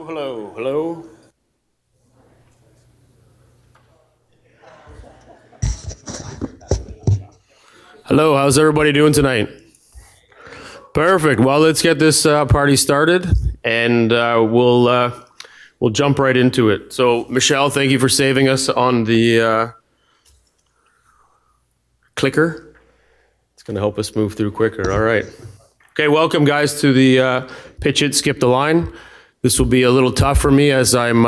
Hello. Hello, how's everybody doing tonight? Perfect. Well, let's get this party started, and we'll jump right into it. So, Michelle, thank you for saving us on the clicker. It's going to help us move through quicker. All right. Okay, welcome, guys, to the Pitch It, Skip the Line. This will be a little tough for me as I'm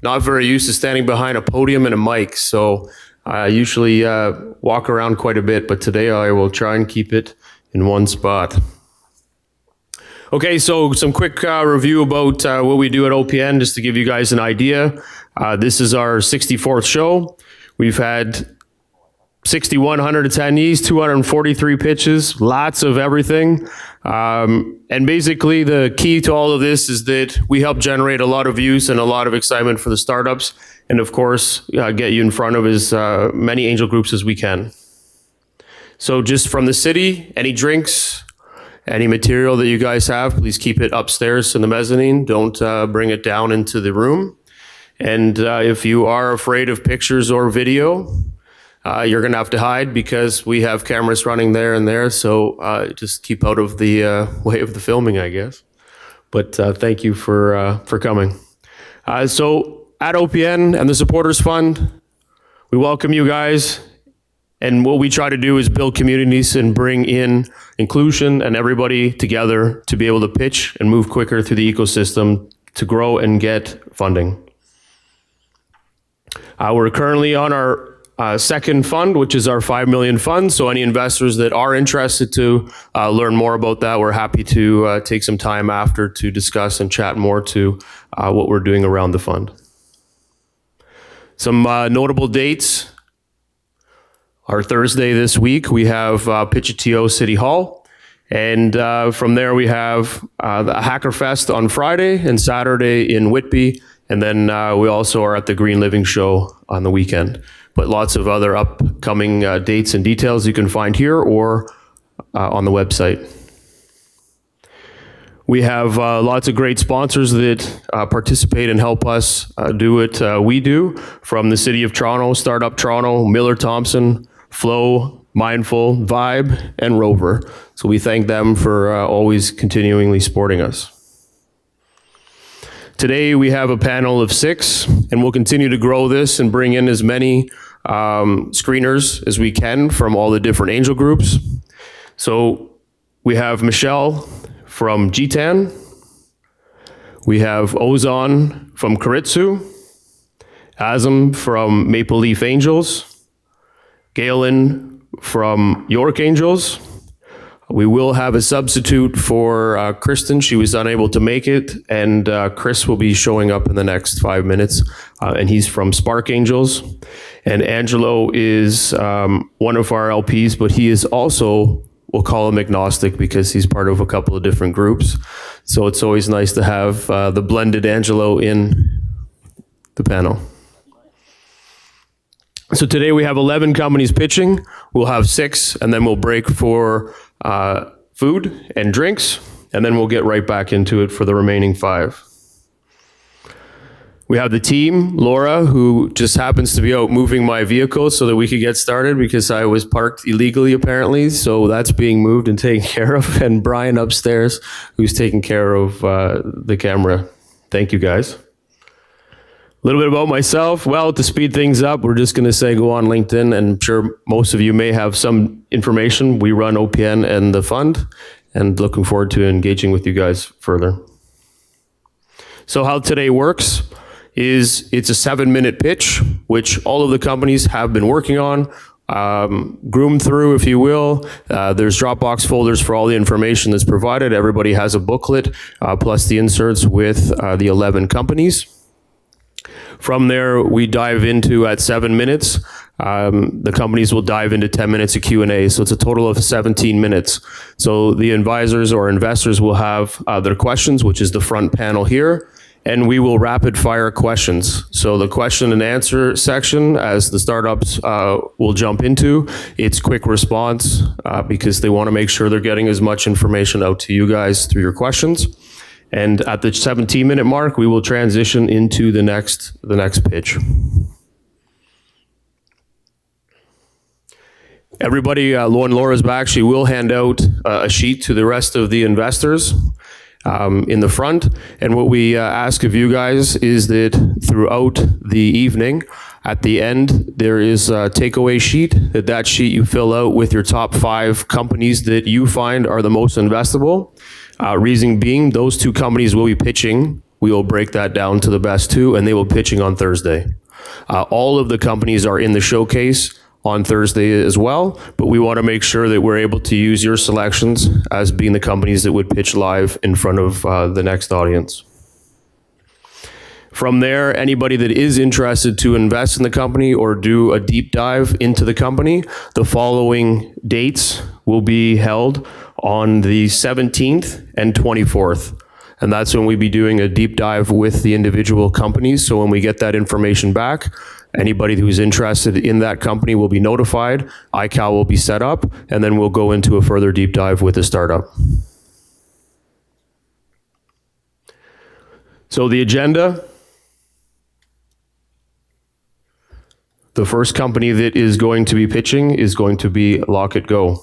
not very used to standing behind a podium and a mic. So I usually walk around quite a bit, but today I will try and keep it in one spot. Okay, so some quick review about what we do at OPN, just to give you guys an idea. This is our 64th show. We've had 6,100 attendees, 243 pitches, lots of everything. And basically the key to all of this is that we help generate a lot of views and a lot of excitement for the startups. And of course, get you in front of as many angel groups as we can. So just from the city, any drinks, any material that you guys have, please keep it upstairs in the mezzanine. Don't bring it down into the room. And if you are afraid of pictures or video, you're going to have to hide because we have cameras running there and there. So just keep out of the way of the filming, I guess. But thank you for coming. So at OPN and the Supporters Fund, we welcome you guys. And what we try to do is build communities and bring in inclusion and everybody together to be able to pitch and move quicker through the ecosystem to grow and get funding. We're currently on our second fund, which is our 5 million fund. So any investors that are interested to learn more about that, we're happy to take some time after to discuss and chat more to what we're doing around the fund. Some notable dates. Our Thursday this week, we have pitchitTOcityhall. And from there, we have the Hacker Fest on Friday and Saturday in Whitby. And then we also are at the Green Living Show on the weekend. But lots of other upcoming dates and details you can find here or on the website. We have lots of great sponsors that participate and help us do what we do, from the City of Toronto, Startup Toronto, Miller Thompson, Flow, Mindful, Vibe, and Rover. So we thank them for always continually supporting us. Today we have a panel of 6, and we'll continue to grow this and bring in as many screeners as we can from all the different angel groups. So we have Michelle from GTAN. We have Ozan from Karitsu. Azam from Maple Leaf Angels. Galen from York Angels. We will have a substitute for Kristen. She was unable to make it, and Chris will be showing up in the next 5 minutes, and he's from Spark Angels. And Angelo is one of our LPs, but he is also, we'll call him agnostic because he's part of a couple of different groups. So it's always nice to have the blended Angelo in the panel. So today we have 11 companies pitching. We'll have 6, and then we'll break for food and drinks, and then we'll get right back into it for the remaining 5. We have the team, Laura, who just happens to be out moving my vehicle so that we could get started because I was parked illegally apparently. So that's being moved and taken care of. And Brian upstairs, who's taking care of the camera. Thank you, guys. A little bit about myself. Well, to speed things up, we're just going to say go on LinkedIn, and I'm sure most of you may have some information. We run OPN and the fund, and looking forward to engaging with you guys further. So how today works is it's a 7-minute pitch, which all of the companies have been working on, groomed through, if you will. There's Dropbox folders for all the information that's provided. Everybody has a booklet, plus the inserts with the 11 companies. From there, we dive into, at 7 minutes, the companies will dive into 10 minutes of Q&A. So it's a total of 17 minutes. So the advisors or investors will have their questions, which is the front panel here. And we will rapid fire questions. So the question and answer section, as the startups will jump into, it's quick response because they want to make sure they're getting as much information out to you guys through your questions. And at the 17-minute mark, we will transition into the next pitch. Everybody, when Laura's back, she will hand out a sheet to the rest of the investors in the front. And what we ask of you guys is that throughout the evening, at the end, there is a takeaway sheet. That sheet you fill out with your top 5 companies that you find are the most investable. Reason being, those 2 companies will be pitching. We will break that down to the best 2, and they will be pitching on Thursday. All of the companies are in the showcase on Thursday as well, but we want to make sure that we're able to use your selections as being the companies that would pitch live in front of the next audience. From there, anybody that is interested to invest in the company or do a deep dive into the company, the following dates will be held on the 17th and 24th. And that's when we'll be doing a deep dive with the individual companies. So when we get that information back, anybody who's interested in that company will be notified, iCal will be set up, and then we'll go into a further deep dive with the startup. So the agenda. The first company that is going to be pitching is going to be Lock It Go.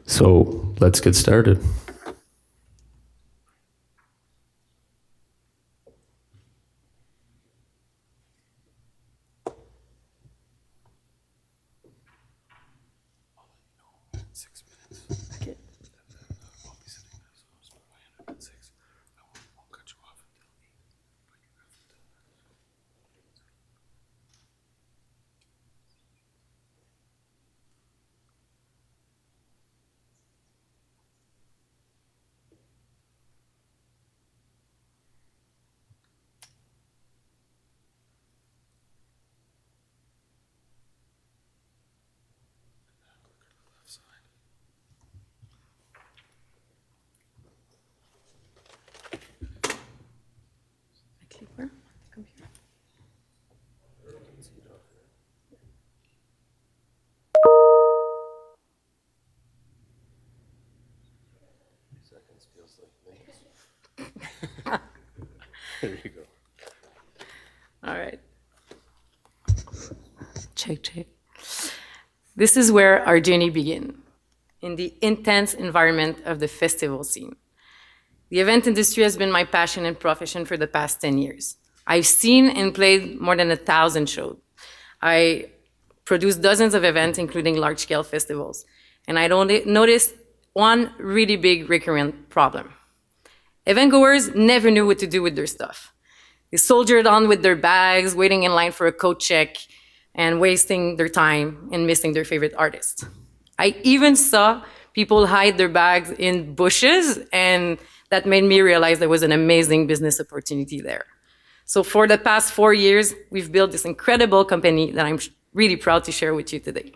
So let's get started. There you go. All right. Check. This is where our journey began, in the intense environment of the festival scene. The event industry has been my passion and profession for the past 10 years. I've seen and played more than 1,000 shows. I produced dozens of events, including large-scale festivals. And I noticed one really big recurrent problem. Event-goers never knew what to do with their stuff. They soldiered on with their bags, waiting in line for a coat check, and wasting their time and missing their favorite artists. I even saw people hide their bags in bushes, and that made me realize there was an amazing business opportunity there. So for the past 4 years, we've built this incredible company that I'm really proud to share with you today.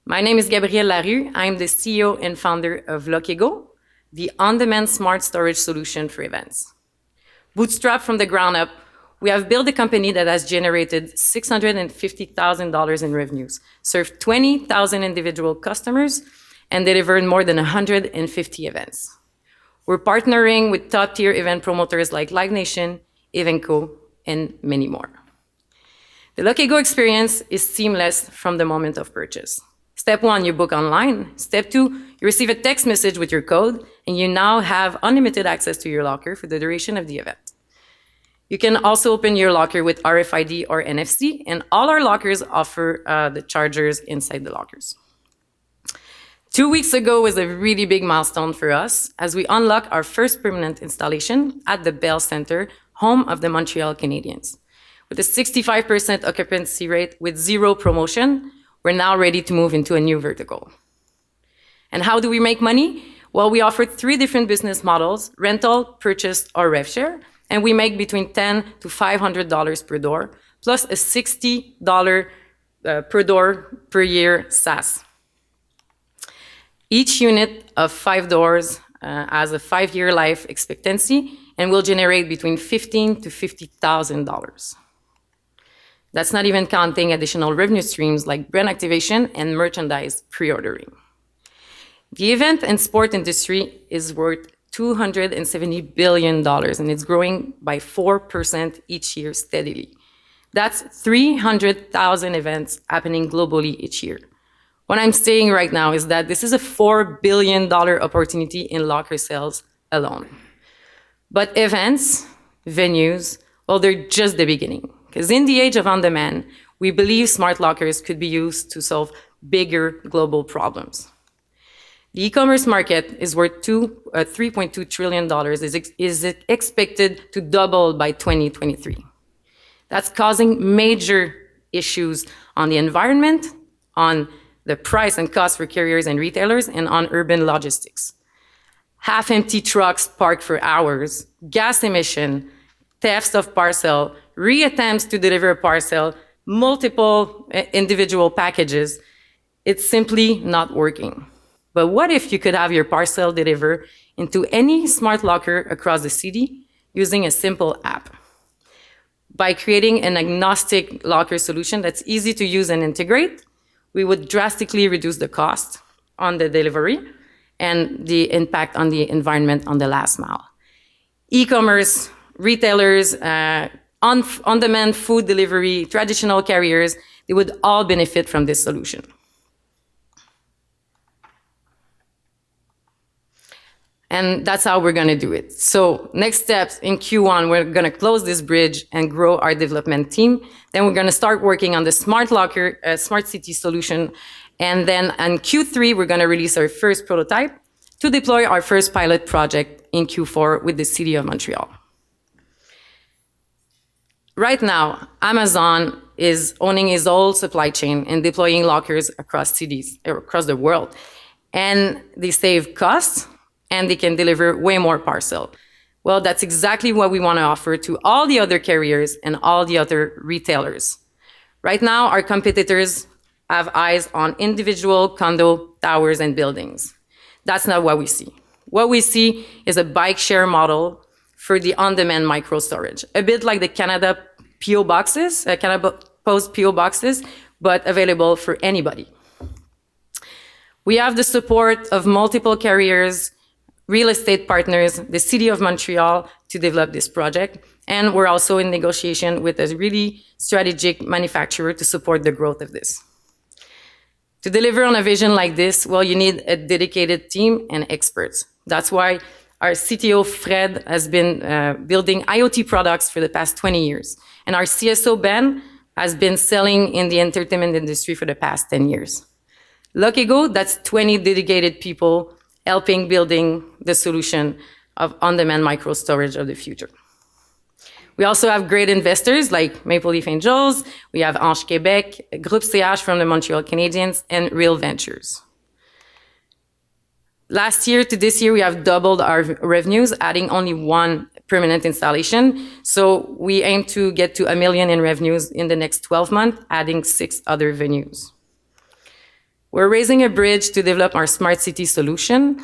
My name is Gabrielle Larue. I'm the CEO and founder of Lock It Go, the on-demand smart storage solution for events. Bootstrapped from the ground up, we have built a company that has generated $650,000 in revenues, served 20,000 individual customers, and delivered more than 150 events. We're partnering with top-tier event promoters like Live Nation, Evenco, and many more. The Lock It Go experience is seamless from the moment of purchase. Step 1, you book online. Step 2, you receive a text message with your code, and you now have unlimited access to your locker for the duration of the event. You can also open your locker with RFID or NFC, and all our lockers offer the chargers inside the lockers. 2 weeks ago was a really big milestone for us as we unlocked our first permanent installation at the Bell Center, home of the Montreal Canadiens. With a 65% occupancy rate with zero promotion, we're now ready to move into a new vertical. And how do we make money? Well, we offer 3 different business models: rental, purchase, or rev share, and we make between $10 to $500 per door, plus a $60 per door per year SaaS. Each unit of 5 doors has a 5-year life expectancy and will generate between $15,000 to $50,000. That's not even counting additional revenue streams like brand activation and merchandise pre-ordering. The event and sport industry is worth $270 billion, and it's growing by 4% each year steadily. That's 300,000 events happening globally each year. What I'm saying right now is that this is a $4 billion opportunity in locker sales alone. But events, venues, well, they're just the beginning. Because in the age of on-demand, we believe smart lockers could be used to solve bigger global problems. The e-commerce market is worth $3.2 trillion, is expected to double by 2023. That's causing major issues on the environment, on the price and cost for carriers and retailers, and on urban logistics. Half-empty trucks parked for hours, gas emission, thefts of parcel, reattempts to deliver a parcel, multiple individual packages. It's simply not working. But what if you could have your parcel delivered into any smart locker across the city using a simple app? By creating an agnostic locker solution that's easy to use and integrate, we would drastically reduce the cost on the delivery and the impact on the environment on the last mile. E-commerce, retailers, on-demand food delivery, traditional carriers, they would all benefit from this solution. And that's how we're going to do it. So next steps in Q1, we're going to close this bridge and grow our development team. Then we're going to start working on the smart locker, smart city solution. And then in Q3, we're going to release our first prototype to deploy our first pilot project in Q4 with the City of Montreal. Right now, Amazon is owning its whole supply chain and deploying lockers across cities, across the world. And they save costs, and they can deliver way more parcel. Well, that's exactly what we want to offer to all the other carriers and all the other retailers. Right now, our competitors have eyes on individual condo towers and buildings. That's not what we see. What we see is a bike share model for the on-demand micro storage, a bit like the Canada PO boxes, Canada Post PO boxes, but available for anybody. We have the support of multiple carriers, real estate partners, the City of Montreal to develop this project. And we're also in negotiation with a really strategic manufacturer to support the growth of this. To deliver on a vision like this, well, you need a dedicated team and experts. That's why our CTO, Fred, has been building IoT products for the past 20 years. And our CSO, Ben, has been selling in the entertainment industry for the past 10 years. LuckyGo, that's 20 dedicated people helping building the solution of on-demand micro storage of the future. We also have great investors like Maple Leaf Angels, we have Ange Québec, Groupe CH from the Montreal Canadiens, and Real Ventures. Last year to this year, we have doubled our revenues, adding only one permanent installation. So we aim to get to $1 million in revenues in the next 12 months, adding 6 other venues. We're raising a bridge to develop our smart city solution.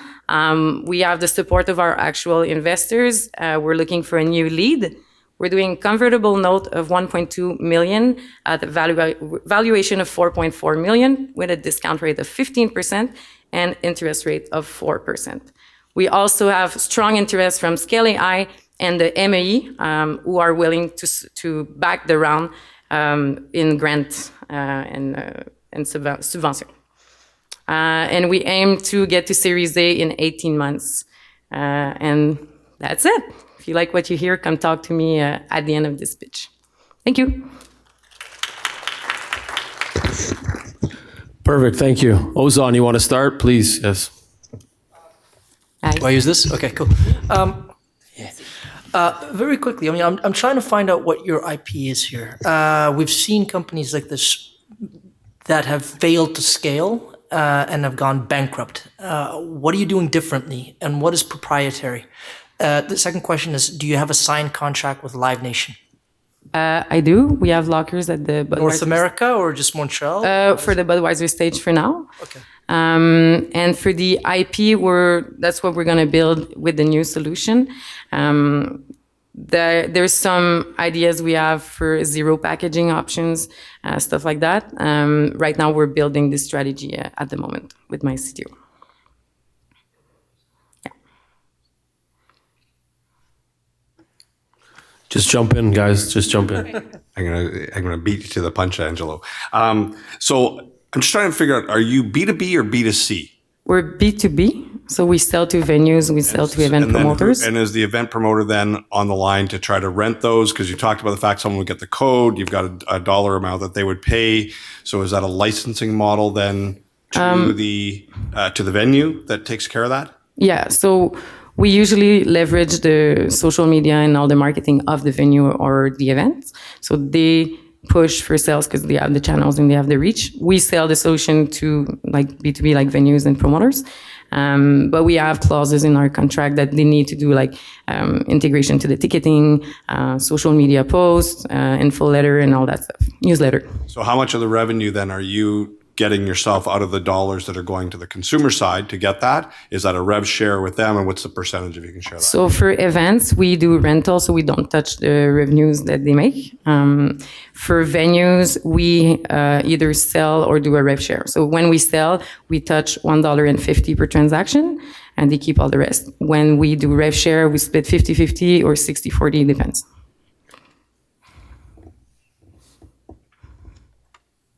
We have the support of our actual investors. We're looking for a new lead. We're doing a convertible note of $1.2 million at a valuation of $4.4 million with a discount rate of 15% and interest rate of 4%. We also have strong interest from Scale AI and the MAE, who are willing to back the round in grant and subvention. And we aim to get to Series A in 18 months. And that's it. If you like what you hear, come talk to me at the end of this pitch. Thank you. Perfect, thank you. Ozan, you want to start, please? Yes. Do I use this? Okay, cool. Very quickly, I mean, I'm trying to find out what your IP is here. We've seen companies like this that have failed to scale and have gone bankrupt. What are you doing differently, and what is proprietary? The second question is, do you have a signed contract with Live Nation? I do. We have lockers at the Budweiser North America or just Montreal? for the Budweiser stage for now. Okay. And for the IP, that's what we're going to build with the new solution. There's some ideas we have for zero packaging options, stuff like that. Right now, we're building this strategy at the moment with my CTO. Just jump in, guys. Just jump in. I'm gonna beat you to the punch, Angelo. So I'm just trying to figure out: are you B2B or B2C? We're B2B, so we sell to venues, we sell to event promoters. And is the event promoter then on the line to try to rent those? Because you talked about the fact someone would get the code, you've got a dollar amount that they would pay. So is that a licensing model then to the venue that takes care of that? Yeah, so we usually leverage the social media and all the marketing of the venue or the event. So they push for sales because they have the channels and they have the reach. We sell the solution to like B2B, like venues and promoters. But we have clauses in our contract that they need to do like integration to the ticketing, social media posts, info letter and all that stuff, newsletter. So how much of the revenue then are you getting yourself out of the dollars that are going to the consumer side to get that? Is that a rev share with them, and what's the percentage if you can share that? So for events, we do rental, so we don't touch the revenues that they make. For venues, we either sell or do a rev share. So when we sell, we touch $1.50 per transaction, and they keep all the rest. When we do rev share, we split 50-50 or 60-40, depends.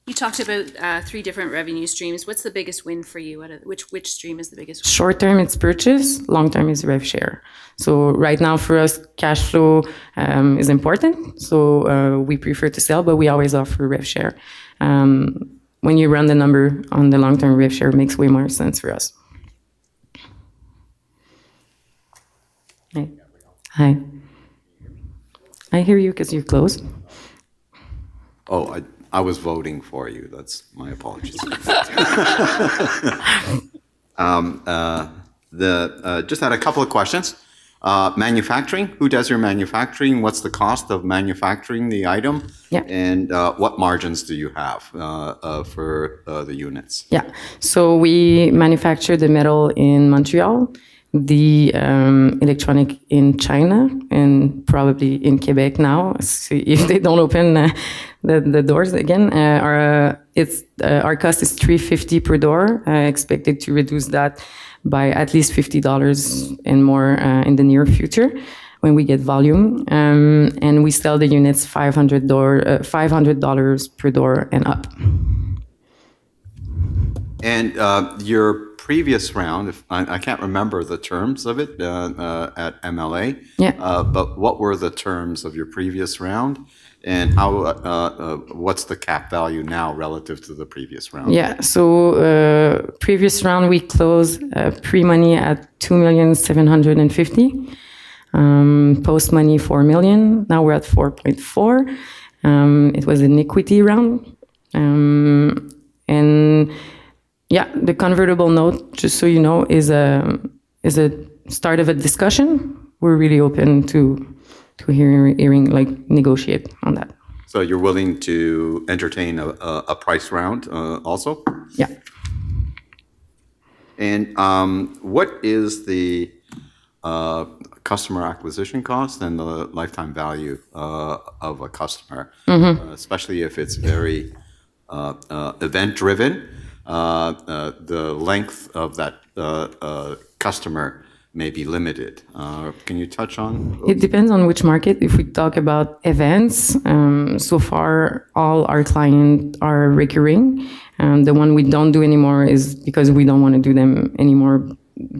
You talked about 3 different revenue streams. What's the biggest win for you? Which stream is the biggest win? Short term, it's purchase. Long term is rev share. So right now for us, cash flow is important. So we prefer to sell, but we always offer rev share. When you run the number on the long term, rev share makes way more sense for us. Hey. Hi. I hear you because you're close. Oh, I was voting for you. That's my apologies. Just had a couple of questions. Manufacturing, who does your manufacturing? What's the cost of manufacturing the item? Yeah. And what margins do you have for the units? Yeah. So we manufacture the metal in Montreal, the electronic in China, and probably in Quebec now. See if they don't open the doors again. Our cost is $350 per door. Expected to reduce that by at least $50 and more in the near future when we get volume. And we sell the units $500 per door and up. And your previous round, I can't remember the terms of it at MLA. Yeah. But what were the terms of your previous round, and how? What's the cap value now relative to the previous round? Yeah. So previous round we closed pre-money at $2,750,000. Post money $4 million. Now we're at 4.4. It was an equity round, and yeah, the convertible note, just so you know, is a start of a discussion. We're really open to hearing like negotiate on that. So you're willing to entertain a price round also? Yeah. And what is the customer acquisition cost and the lifetime value of a customer, especially if it's very event driven? The length of that customer may be limited. Can you touch on? It depends on which market. If we talk about events, so far all our clients are recurring. The one we don't do anymore is because we don't want to do them anymore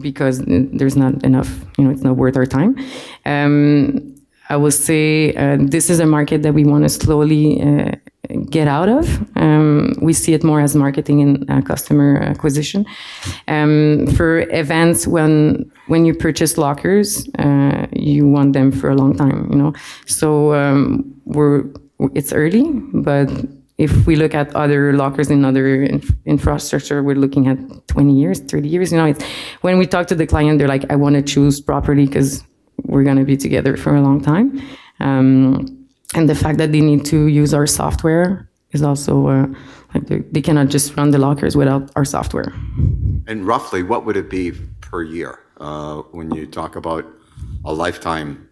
because there's not enough, it's not worth our time. I will say this is a market that we want to slowly get out of. We see it more as marketing and customer acquisition. For events, when you purchase lockers, you want them for a long time, So it's early, but if we look at other lockers in other infrastructure, we're looking at 20 years, 30 years. It's when we talk to the client, they're like, I want to choose properly because we're going to be together for a long time. And the fact that they need to use our software is also they cannot just run the lockers without our software. And roughly, what would it be per year when you talk about a lifetime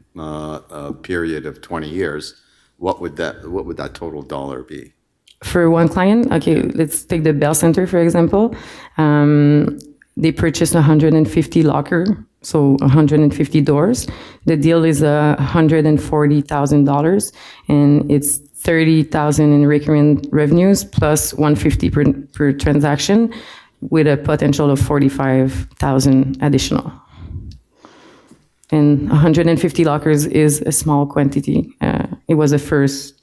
period of 20 years? What would that total dollar be? For one client, okay, let's take the Bell Center for example. They purchased 150 locker, so 150 doors. The deal is $140,000, and it's 30,000 in recurring revenues plus 150 per transaction, with a potential of 45,000 additional. And 150 lockers is a small quantity. It was a first.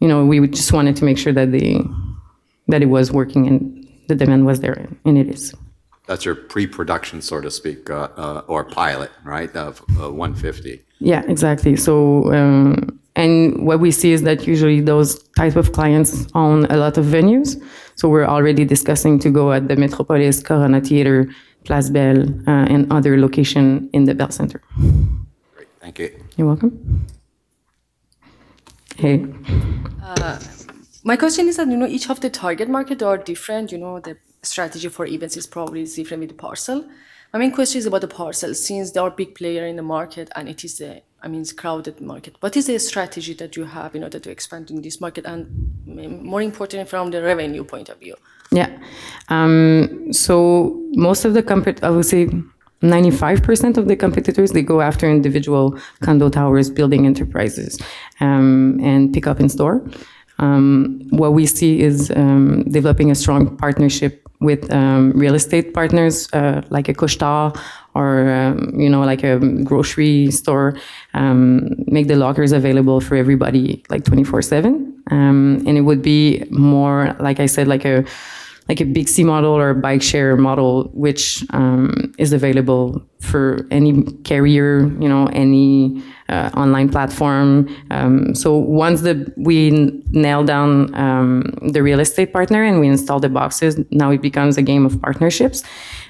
We just wanted to make sure that it was working and the demand was there, and it is. That's your pre-production, so to speak, or pilot, right, of 150. Yeah, exactly. So, and what we see is that usually those type of clients own a lot of venues. So we're already discussing to go at the Metropolis, Corona Theater, Place Belle, and other location in the Bell Center. Great, thank you. You're welcome. Hey. My question is that, each of the target market are different. The strategy for events is probably different with the parcel. My main question is about the parcel. Since there are big player in the market and it is it's crowded market, what is the strategy that you have in order to expand in this market, and more important from the revenue point of view? Yeah. So most of the I would say 95% of the competitors, they go after individual condo towers, building enterprises, and pick up in store. What we see is developing a strong partnership with real estate partners like a Couche-Tard or like a grocery store, make the lockers available for everybody like 24/7, and it would be more, like I said, like a big C model or a bike share model, which is available for any carrier, any online platform. So once we nail down the real estate partner and we install the boxes, now it becomes a game of partnerships.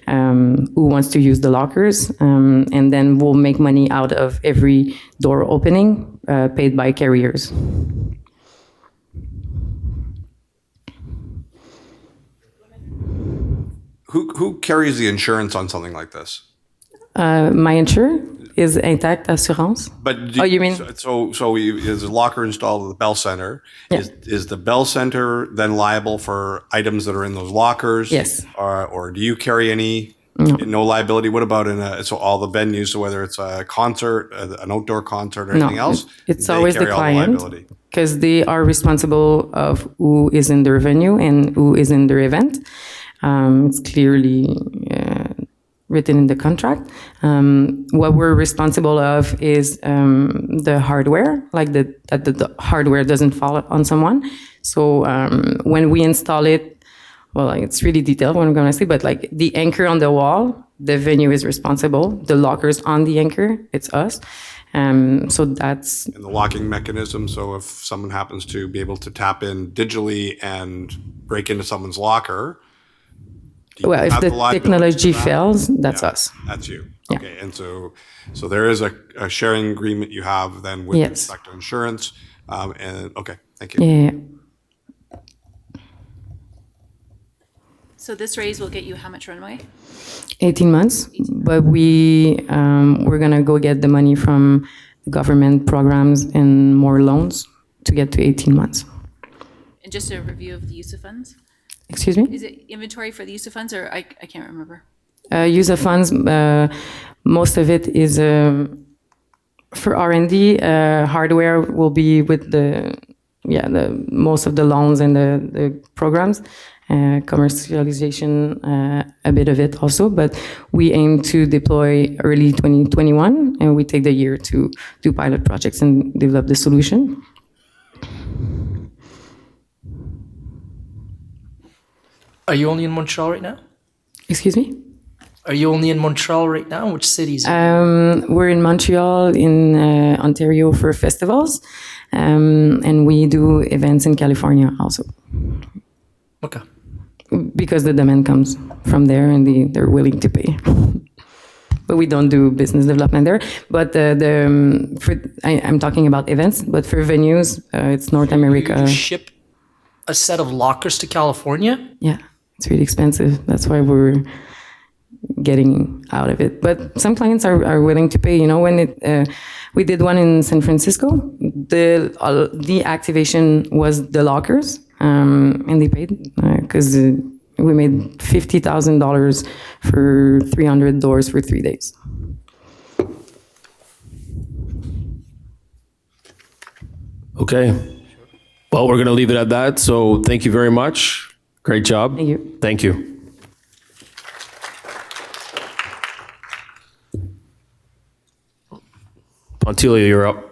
Who wants to use the lockers? And then we'll make money out of every door opening paid by carriers. Who carries the insurance on something like this? My insurer is Intact Assurance. But you mean? So there's a locker installed at the Bell Center. Yeah. Is the Bell Center then liable for items that are in those lockers? Yes. Or do you carry any? No. No liability. What about so all the venues? So whether it's a concert, an outdoor concert, or anything else, it's they always the carry all client, liability. because they are responsible of who is in their venue and who is in their event. It's clearly written in the contract. What we're responsible of is the hardware, like that the hardware doesn't fall on someone. So when we install it, well, it's really detailed what I'm going to say, but like the anchor on the wall, the venue is responsible. The lockers on the anchor, it's us. So that's... And the locking mechanism, so if someone happens to be able to tap in digitally and break into someone's locker... Well, if the technology fails, that's us. That's you. Yeah. Okay, and so there is a sharing agreement you have then with respect to insurance. And okay, thank you. Yeah. So this raise will get you how much runway? 18 months, but we're gonna go get the money from government programs and more loans to get to 18 months. And just a review of the use of funds? Excuse me? Is it inventory for the use of funds, or I can't remember? Use of funds, most of it is for R&D. Hardware will be with the most of the loans and the programs. Commercialization, a bit of it also, but we aim to deploy early 2021, and we take the year to do pilot projects and develop the solution. Are you only in Montreal right now? Excuse me? Are you only in Montreal right now? Which cities? We're in Montreal, in Ontario for festivals, and we do events in California also. Okay. Because the demand comes from there and they're willing to pay. But we don't do business development there. But I'm talking about events, but for venues, it's North America. You ship a set of lockers to California? Yeah, it's really expensive. That's why we're getting out of it. But some clients are willing to pay. When we did one in San Francisco, the activation was the lockers, and they paid because We made $50,000 for 300 doors for 3 days. Okay. Well, we're going to leave it at that. So thank you very much. Great job. Thank you. Thank you. Pontilia, you're up.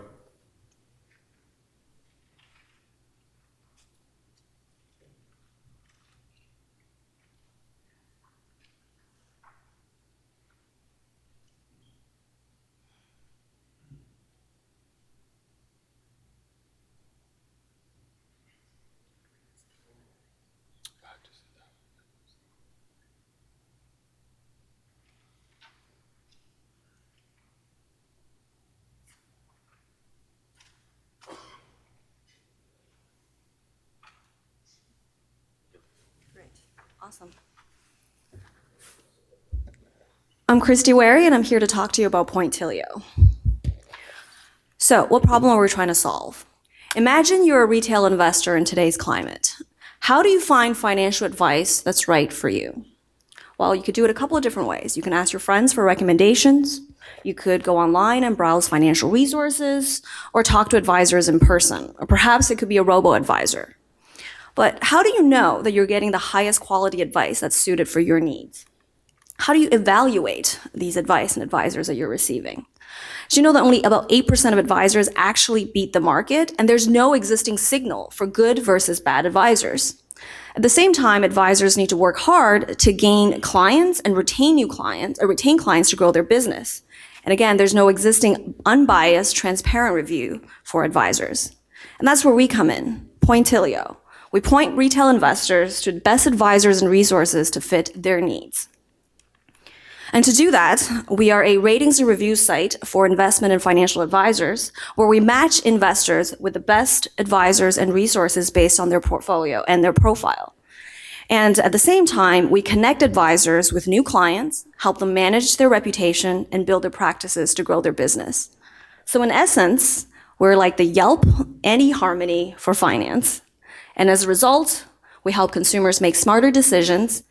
Awesome. I'm Christy Wary, and I'm here to talk to you about Pointilio. So, what problem are we trying to solve? Imagine you're a retail investor in today's climate. How do you find financial advice that's right for you? Well, you could do it a couple of different ways. You can ask your friends for recommendations. You could go online and browse financial resources, or talk to advisors in person, or perhaps it could be a robo-advisor. But how do you know that you're getting the highest quality advice that's suited for your needs? How do you evaluate these advice and advisors that you're receiving? Do you know that only about 8% of advisors actually beat the market, and there's no existing signal for good versus bad advisors? At the same time, advisors need to work hard to gain clients and retain clients to grow their business. And again, there's no existing unbiased, transparent review for advisors. And that's where we come in, Pointilio. We point retail investors to the best advisors and resources to fit their needs. And to do that, we are a ratings and review site for investment and financial advisors, where we match investors with the best advisors and resources based on their portfolio and their profile. And at the same time, we connect advisors with new clients, help them manage their reputation, and build their practices to grow their business. So in essence, we're like the Yelp and eHarmony for finance. And as a result, we help consumers make smarter decisions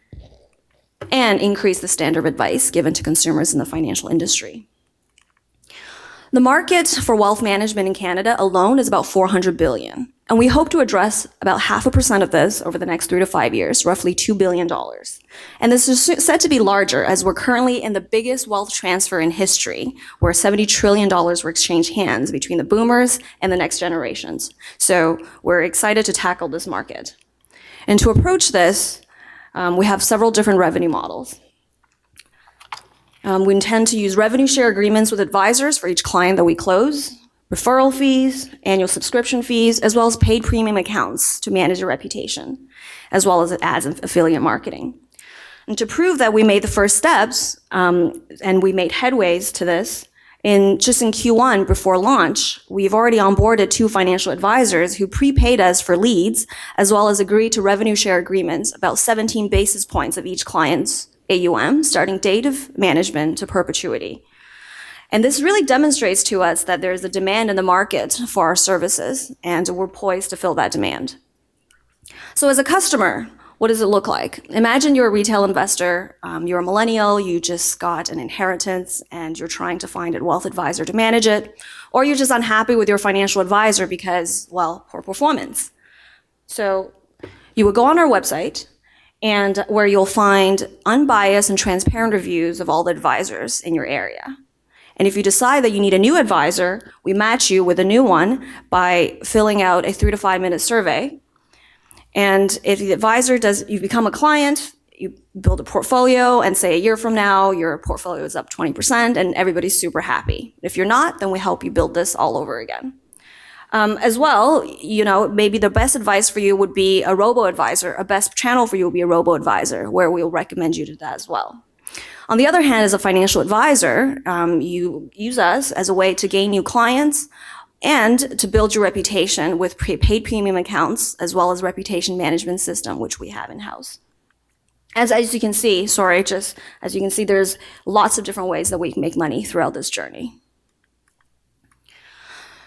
and increase the standard of advice given to consumers in the financial industry. The market for wealth management in Canada alone is about $400 billion, and we hope to address about 0.5% of this over the next 3 to 5 years, roughly $2 billion. And this is set to be larger as we're currently in the biggest wealth transfer in history, where $70 trillion will exchange hands between the boomers and the next generations. So we're excited to tackle this market. And to approach this, we have several different revenue models. We intend to use revenue share agreements with advisors for each client that we close, referral fees, annual subscription fees, as well as paid premium accounts to manage your reputation, as well as ads and affiliate marketing. And to prove that we made the first steps, and we made headways to this, just in Q1 before launch, we've already onboarded 2 financial advisors who prepaid us for leads, as well as agreed to revenue share agreements, about 17 basis points of each client's AUM, starting date of management to perpetuity. And this really demonstrates to us that there's a demand in the market for our services, and we're poised to fill that demand. So as a customer, what does it look like? Imagine you're a retail investor, you're a millennial, you just got an inheritance, and you're trying to find a wealth advisor to manage it, or you're just unhappy with your financial advisor because, well, poor performance. So you would go on our website, and where you'll find unbiased and transparent reviews of all the advisors in your area. And if you decide that you need a new advisor, we match you with a new one by filling out a 3 to 5 minute survey. And if the advisor you become a client, you build a portfolio, and say a year from now, your portfolio is up 20%, and everybody's super happy. If you're not, then we help you build this all over again. As well, maybe the best advice for you would be a robo-advisor. A best channel for you would be a robo-advisor, where we'll recommend you to that as well. On the other hand, as a financial advisor, you use us as a way to gain new clients and to build your reputation with paid premium accounts, as well as reputation management system, which we have in-house. As you can see, there's lots of different ways that we can make money throughout this journey.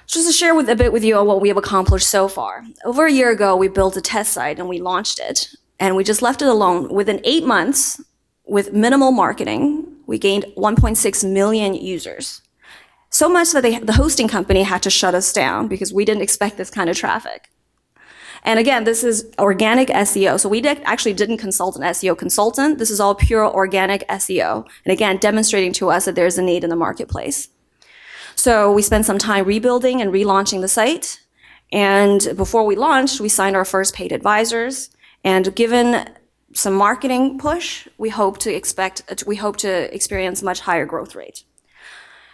Just to share a bit with you on what we have accomplished so far. Over a year ago, we built a test site and we launched it. and we just left it alone. Within 8 months, with minimal marketing, we gained 1.6 million users. So much that the hosting company had to shut us down because we didn't expect this kind of traffic. And again, this is organic SEO. So we actually didn't consult an SEO consultant. This is all pure organic SEO. And again, demonstrating to us that there's a need in the marketplace. So we spent some time rebuilding and relaunching the site. And before we launched, we signed our first paid advisors. And given some marketing push, we hope to experience much higher growth rate.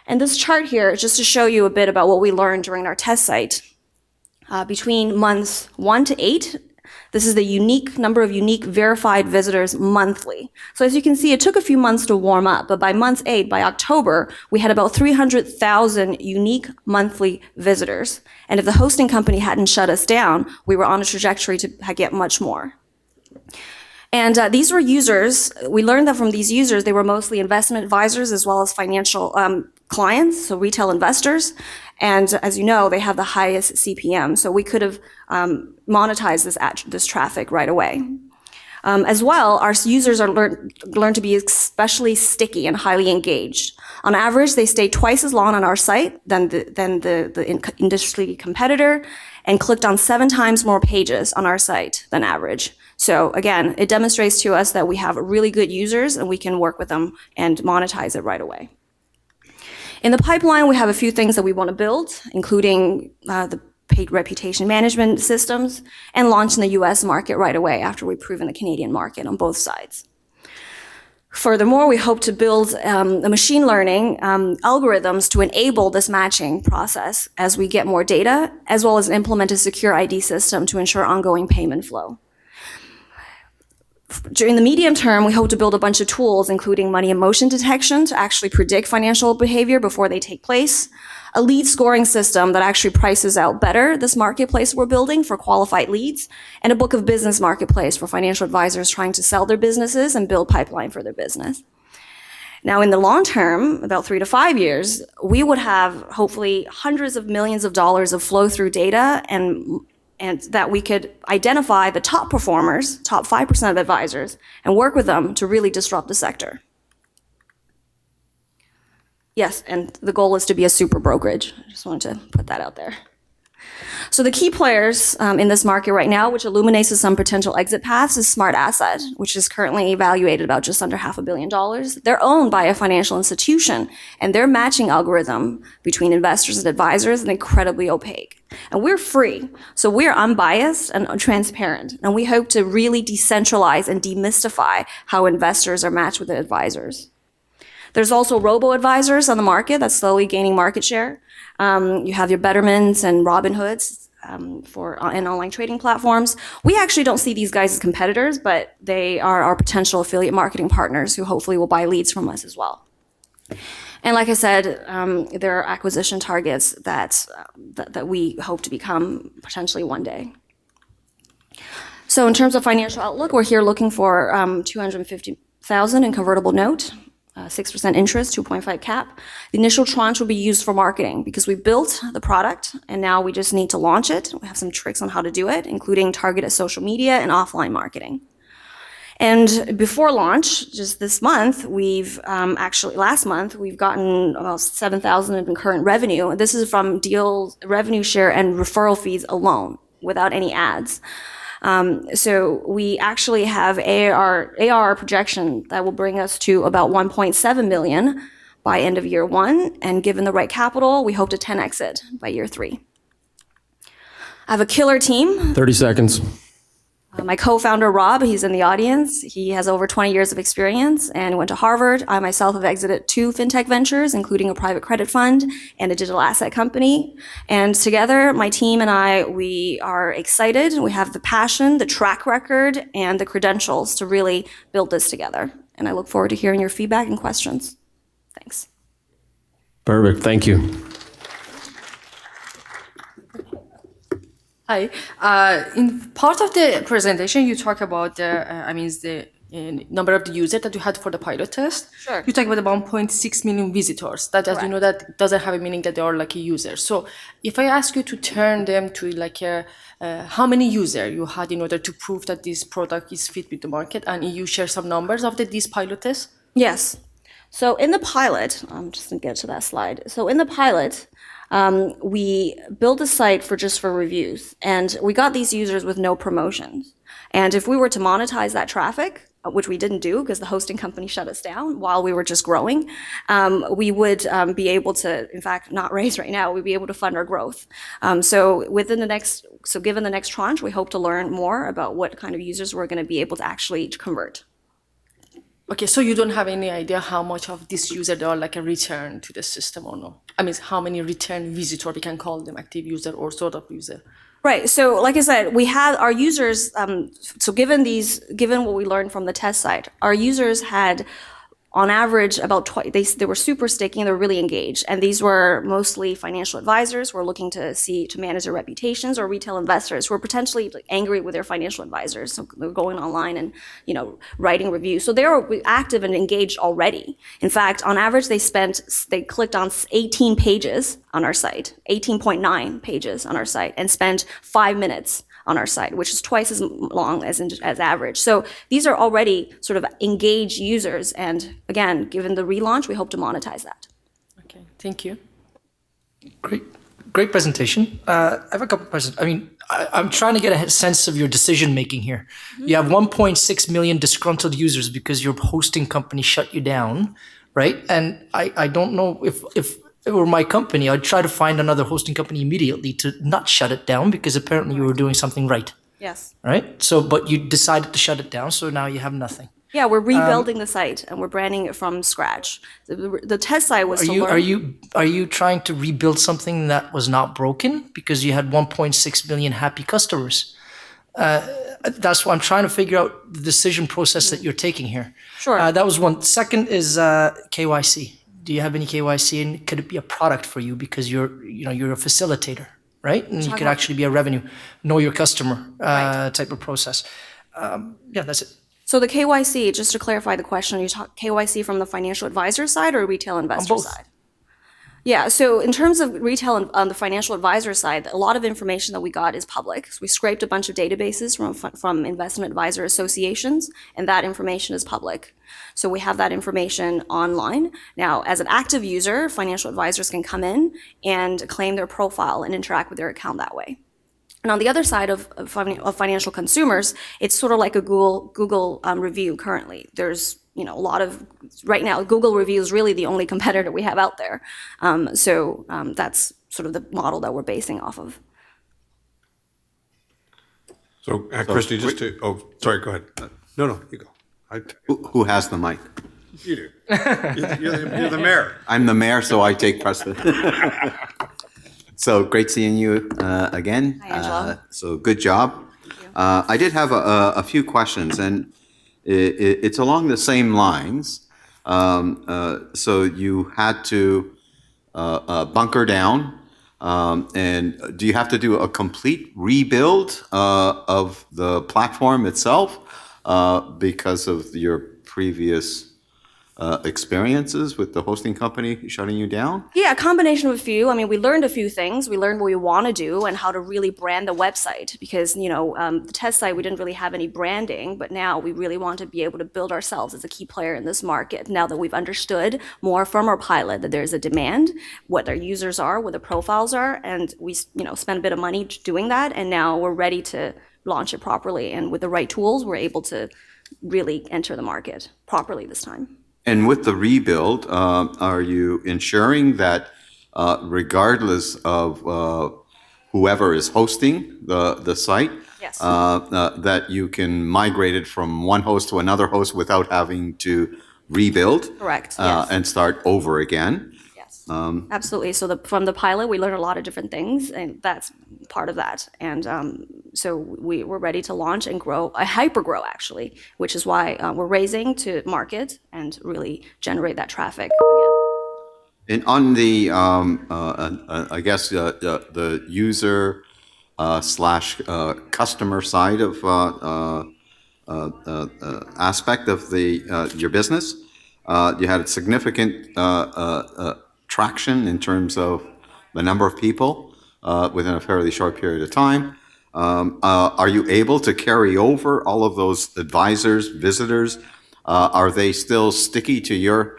And this chart here is just to show you a bit about what we learned during our test site. Between months 1 to 8, this is the number of unique verified visitors monthly. So as you can see, it took a few months to warm up, but by month 8, by October, we had about 300,000 unique monthly visitors. And if the hosting company hadn't shut us down, we were on a trajectory to get much more. And these were users. We learned that from these users, they were mostly investment advisors as well as financial clients, so retail investors. And as you know, they have the highest CPM, so we could have monetized this traffic right away. As well, our users are learned to be especially sticky and highly engaged. On average, they stay twice as long on our site than the industry competitor, and clicked on 7 times more pages on our site than average. So again, it demonstrates to us that we have really good users and we can work with them and monetize it right away. In the pipeline, we have a few things that we want to build, including the paid reputation management systems, and launch in the US market right away after we've proven the Canadian market on both sides. Furthermore, we hope to build the machine learning algorithms to enable this matching process as we get more data, as well as implement a secure ID system to ensure ongoing payment flow. During the medium term, we hope to build a bunch of tools, including money and motion detection to actually predict financial behavior before they take place, a lead scoring system that actually prices out better this marketplace we're building for qualified leads, and a book of business marketplace for financial advisors trying to sell their businesses and build pipeline for their business. Now, in the long term, about 3 to 5 years, we would have hopefully hundreds of millions of dollars of flow-through data and that we could identify the top performers, top 5% of advisors, and work with them to really disrupt the sector. Yes, and the goal is to be a super brokerage. I just wanted to put that out there. So the key players in this market right now, which illuminates some potential exit paths, is Smart Asset, which is currently evaluated about just under $500 million. They're owned by a financial institution, and their matching algorithm between investors and advisors is incredibly opaque. And we're free, so we're unbiased and transparent, and we hope to really decentralize and demystify how investors are matched with the advisors. There's also robo-advisors on the market that's slowly gaining market share. You have your Betterments and Robinhoods and online trading platforms. We actually don't see these guys as competitors, but they are our potential affiliate marketing partners who hopefully will buy leads from us as well. And like I said, there are acquisition targets that we hope to become potentially one day. So in terms of financial outlook, we're here looking for $250,000 in convertible note. 6% interest, 2.5 cap. The initial tranche will be used for marketing because we built the product and now we just need to launch it. We have some tricks on how to do it, including targeted social media and offline marketing. And before launch, just this month, last month, we've gotten about $7,000 in current revenue. This is from deals, revenue share, and referral fees alone, without any ads. So we actually have ARR projection that will bring us to about 1.7 million by end of year 1. And given the right capital, we hope to 10x it by year 3. I have a killer team. 30 seconds. My co-founder, Rob, he's in the audience. He has over 20 years of experience and went to Harvard. I myself have exited 2 fintech ventures, including a private credit fund and a digital asset company. And together, my team and I, we are excited. We have the passion, the track record, and the credentials to really build this together. And I look forward to hearing your feedback and questions. Thanks. Perfect. Thank you. Hi. In part of the presentation, you talk about the number of the users that you had for the pilot test. Sure. You talk about 1.6 million visitors. That, as you know, that doesn't have a meaning that they are like a user. So if I ask you to turn them to like how many users you had in order to prove that this product is fit with the market, and you share some numbers of these pilot tests? Yes. So in the pilot, I'm just going to get to that slide. So in the pilot, we built a site for reviews, and we got these users with no promotions. And if we were to monetize that traffic, which we didn't do because the hosting company shut us down while we were just growing, we would be able to, in fact, not raise right now, we'd be able to fund our growth. So given the next tranche, we hope to learn more about what kind of users we're going to be able to actually convert. Okay, so you don't have any idea how much of this user they are like a return to the system or no? I mean, how many return visitor we can call them, active user or sort of user? Right. So, like I said, we had our users. So, given what we learned from the test site, our users had, on average, about they were super sticky and they were really engaged. And these were mostly financial advisors who were looking to manage their reputations, or retail investors who were potentially angry with their financial advisors. So they were going online and writing reviews. So they were active and engaged already. In fact, on average, they clicked on 18 pages on our site, 18.9 pages on our site, and spent 5 minutes on our site, which is twice as long as average. So these are already sort of engaged users. And again, given the relaunch, we hope to monetize that. Okay, thank you. Great presentation. I have a couple of questions. I mean, I'm trying to get a sense of your decision making here. Mm-hmm. You have 1.6 million disgruntled users because your hosting company shut you down, right? And I don't know if it were my company, I'd try to find another hosting company immediately to not shut it down because apparently you were doing something right. Yes. Right? So, but you decided to shut it down, so now you have nothing. Yeah, we're rebuilding the site and we're branding it from scratch. The test site was Are you trying to rebuild something that was not broken because you had 1.6 million happy customers? That's why I'm trying to figure out the decision process that you're taking here. Sure. That was one. Second is KYC. Do you have any KYC, and could it be a product for you because you're a facilitator, right? And you could actually be a revenue, know your customer type of process. Yeah, that's it. So the KYC, just to clarify the question, you talk KYC from the financial advisor side or retail investor side? Yeah, so in terms of retail and on the financial advisor side, a lot of information that we got is public. So we scraped a bunch of databases from investment advisor associations, and that information is public. So we have that information online. Now, as an active user, financial advisors can come in and claim their profile and interact with their account that way. And on the other side of financial consumers, it's sort of like a Google review currently. There's a lot of, right now, Google review is really the only competitor we have out there. So that's sort of the model that we're basing off of. So, Christy, sorry, go ahead. No, you go. Who has the mic? You do. You're the mayor. I'm the mayor, so I take precedent. So great seeing you again. Hi, Angela. So good job. I did have a few questions, and it's along the same lines. So you had to bunker down, and do you have to do a complete rebuild of the platform itself because of your previous experiences with the hosting company shutting you down? Yeah, a combination of a few. I mean, we learned a few things. We learned what we want to do and how to really brand the website because, the test site, we didn't really have any branding, but now we really want to be able to build ourselves as a key player in this market. Now that we've understood more from our pilot that there's a demand, what our users are, what the profiles are, and we, spend a bit of money doing that, and now we're ready to launch it properly. And with the right tools, we're able to really enter the market properly this time. And with the rebuild, are you ensuring that regardless of whoever is hosting the site, Yes. That you can migrate it from one host to another host without having to rebuild? Correct, yes. And start over again? Yes, absolutely. So from the pilot, we learned a lot of different things, and that's part of that. And so we're ready to launch and grow, hyper grow actually, which is why we're raising to market and really generate that traffic again. And on the, I guess, the user / customer side of aspect of your business. You had a significant traction in terms of the number of people within a fairly short period of time. Are you able to carry over all of those advisors, visitors? Are they still sticky to your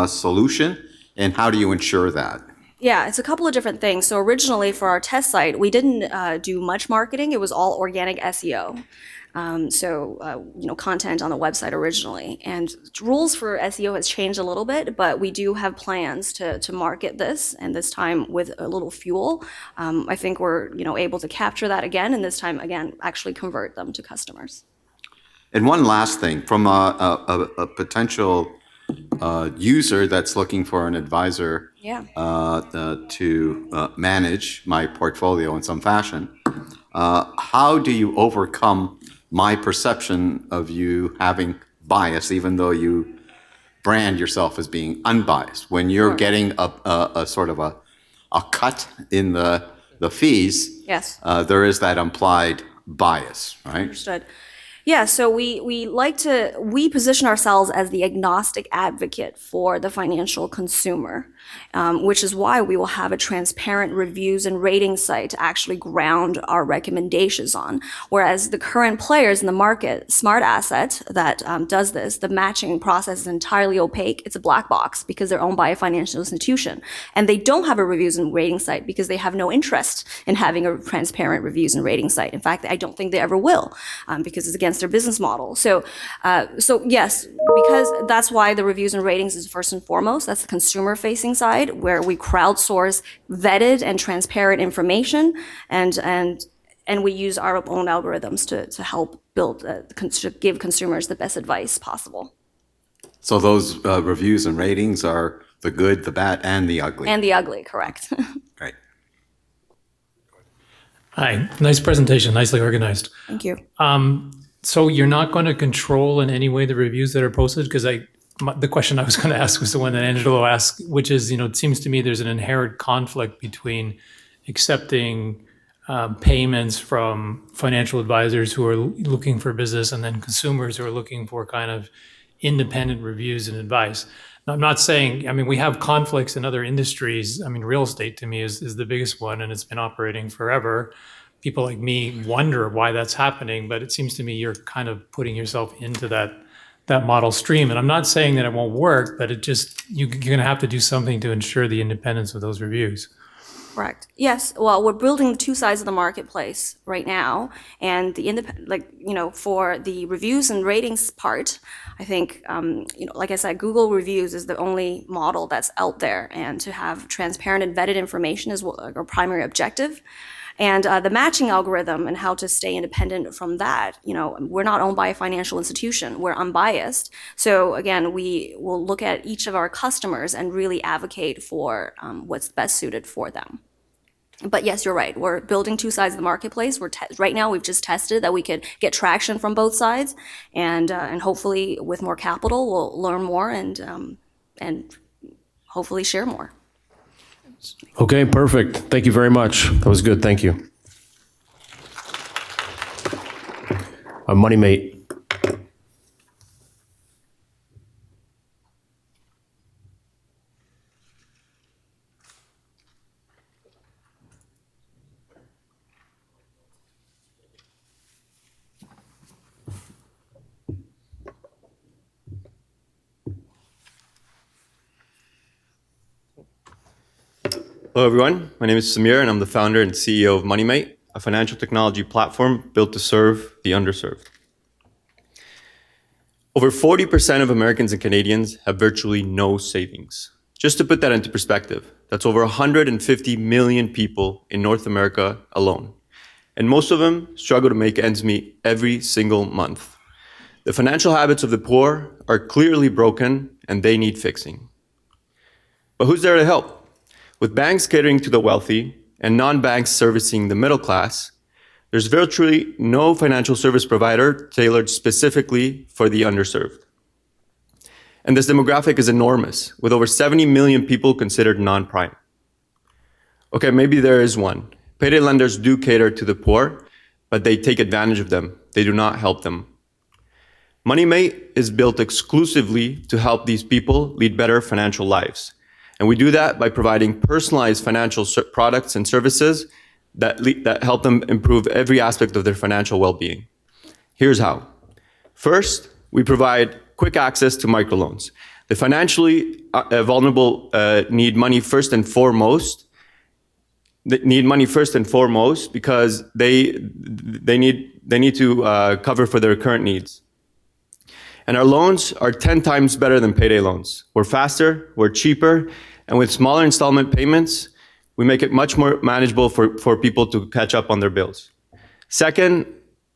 solution? And how do you ensure that? Yeah, it's a couple of different things. So originally for our test site, we didn't do much marketing. It was all organic SEO. Content on the website originally. And rules for SEO has changed a little bit, but we do have plans to market this, and this time with a little fuel. I think we're able to capture that again, and this time again actually convert them to customers. And one last thing, from a potential user that's looking for an advisor to manage my portfolio in some fashion, how do you overcome my perception of you having bias, even though you brand yourself as being unbiased? When you're getting a sort of a cut in the fees, Yes. There is that implied bias, right? Understood. Yeah, so we position ourselves as the agnostic advocate for the financial consumer, which is why we will have a transparent reviews and rating site to actually ground our recommendations on. Whereas the current players in the market, Smart Asset, that does this, the matching process is entirely opaque. It's a black box because they're owned by a financial institution. And they don't have a reviews and rating site because they have no interest in having a transparent reviews and rating site. In fact, I don't think they ever will, because it's against their business model. So yes, because that's why the reviews and ratings is first and foremost. That's the consumer-facing side, where we crowdsource vetted and transparent information, and we use our own algorithms to help build, to give consumers the best advice possible. So those reviews and ratings are the good, the bad, and the ugly. And the ugly, correct. Great. Hi, nice presentation, nicely organized. Thank you. So you're not going to control in any way the reviews that are posted? Because the question I was going to ask was the one that Angelo asked, which is, it seems to me there's an inherent conflict between accepting payments from financial advisors who are looking for business and then consumers who are looking for kind of independent reviews and advice. Now, I'm not saying, we have conflicts in other industries. Real estate to me is the biggest one, and it's been operating forever. People like me wonder why that's happening, but it seems to me you're kind of putting yourself into that model stream. And I'm not saying that it won't work, but you're going to have to do something to ensure the independence of those reviews. Correct. Yes. Well, we're building two sides of the marketplace right now, and for the reviews and ratings part, I think, like I said, Google reviews is the only model that's out there, and to have transparent and vetted information is our primary objective. And the matching algorithm and how to stay independent from that, we're not owned by a financial institution. We're unbiased. So again, we will look at each of our customers and really advocate for what's best suited for them. But yes, you're right. We're building two sides of the marketplace. Right now, we've just tested that we could get traction from both sides, and hopefully, with more capital, we'll learn more and hopefully share more. Okay, perfect. Thank you very much. That was good. Thank you. MoneyMate. Hello, everyone. My name is Samir, and I'm the founder and CEO of MoneyMate, a financial technology platform built to serve the underserved. Over 40% of Americans and Canadians have virtually no savings. Just to put that into perspective, that's over 150 million people in North America alone. And most of them struggle to make ends meet every single month. The financial habits of the poor are clearly broken, and they need fixing. But who's there to help? With banks catering to the wealthy and non-banks servicing the middle class, there's virtually no financial service provider tailored specifically for the underserved. And this demographic is enormous, with over 70 million people considered non-prime. Okay, maybe there is one. Payday lenders do cater to the poor, but they take advantage of them. They do not help them. MoneyMate is built exclusively to help these people lead better financial lives. And we do that by providing personalized financial products and services that help them improve every aspect of their financial well-being. Here's how. First, we provide quick access to microloans. The financially vulnerable need money first and foremost. They need money first and foremost because they need to cover for their current needs. And our loans are 10 times better than payday loans. We're faster, we're cheaper, and with smaller installment payments, we make it much more manageable for people to catch up on their bills. Second,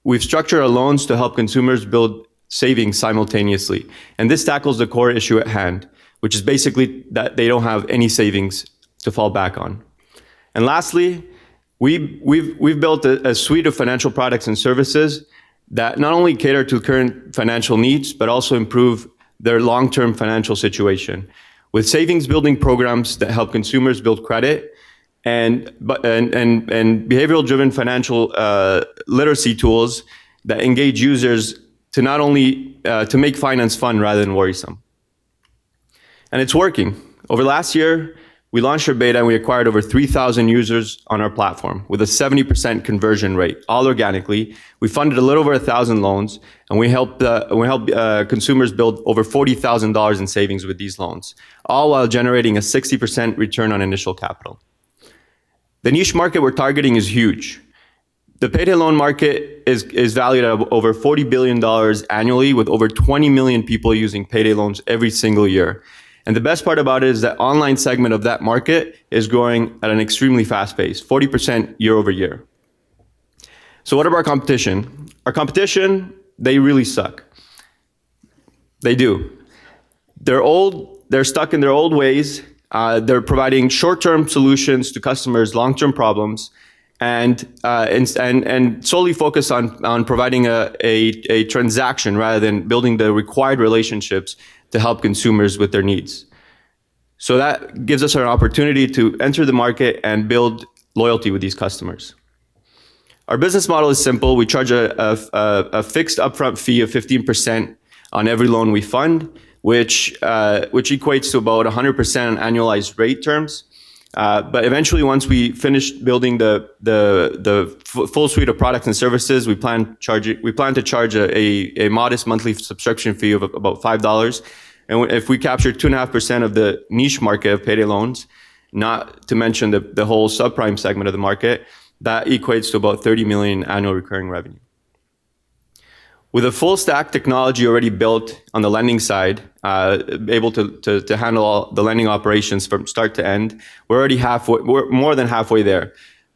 we've structured our loans to help consumers build savings simultaneously. And this tackles the core issue at hand, which is basically that they don't have any savings to fall back on. And lastly, we've built a suite of financial products and services that not only cater to current financial needs, but also improve their long-term financial situation. With savings building programs that help consumers build credit and behavioral-driven financial literacy tools that engage users to not only to make finance fun rather than worrisome. And it's working. Over last year, we launched our beta and we acquired over 3,000 users on our platform with a 70% conversion rate, all organically. We funded a little over 1,000 loans, and we helped consumers build over $40,000 in savings with these loans, all while generating a 60% return on initial capital. The niche market we're targeting is huge. The payday loan market is valued at over $40 billion annually, with over 20 million people using payday loans every single year. And the best part about it is that online segment of that market is growing at an extremely fast pace, 40% year over year. So what about our competition? Our competition, they really suck. They do. They're old, they're stuck in their old ways. They're providing short-term solutions to customers' long-term problems, and solely focus on providing a transaction rather than building the required relationships to help consumers with their needs. So that gives us an opportunity to enter the market and build loyalty with these customers. Our business model is simple. We charge a fixed upfront fee of 15% on every loan we fund, which equates to about 100% on annualized rate terms. But eventually, once we finish building the full suite of products and services, we plan to charge a modest monthly subscription fee of about $5. And if we capture 2.5% of the niche market of payday loans, not to mention the whole subprime segment of the market, that equates to about 30 million annual recurring revenue. With a full stack technology already built on the lending side, able to handle all the lending operations from start to end, we're more than halfway there.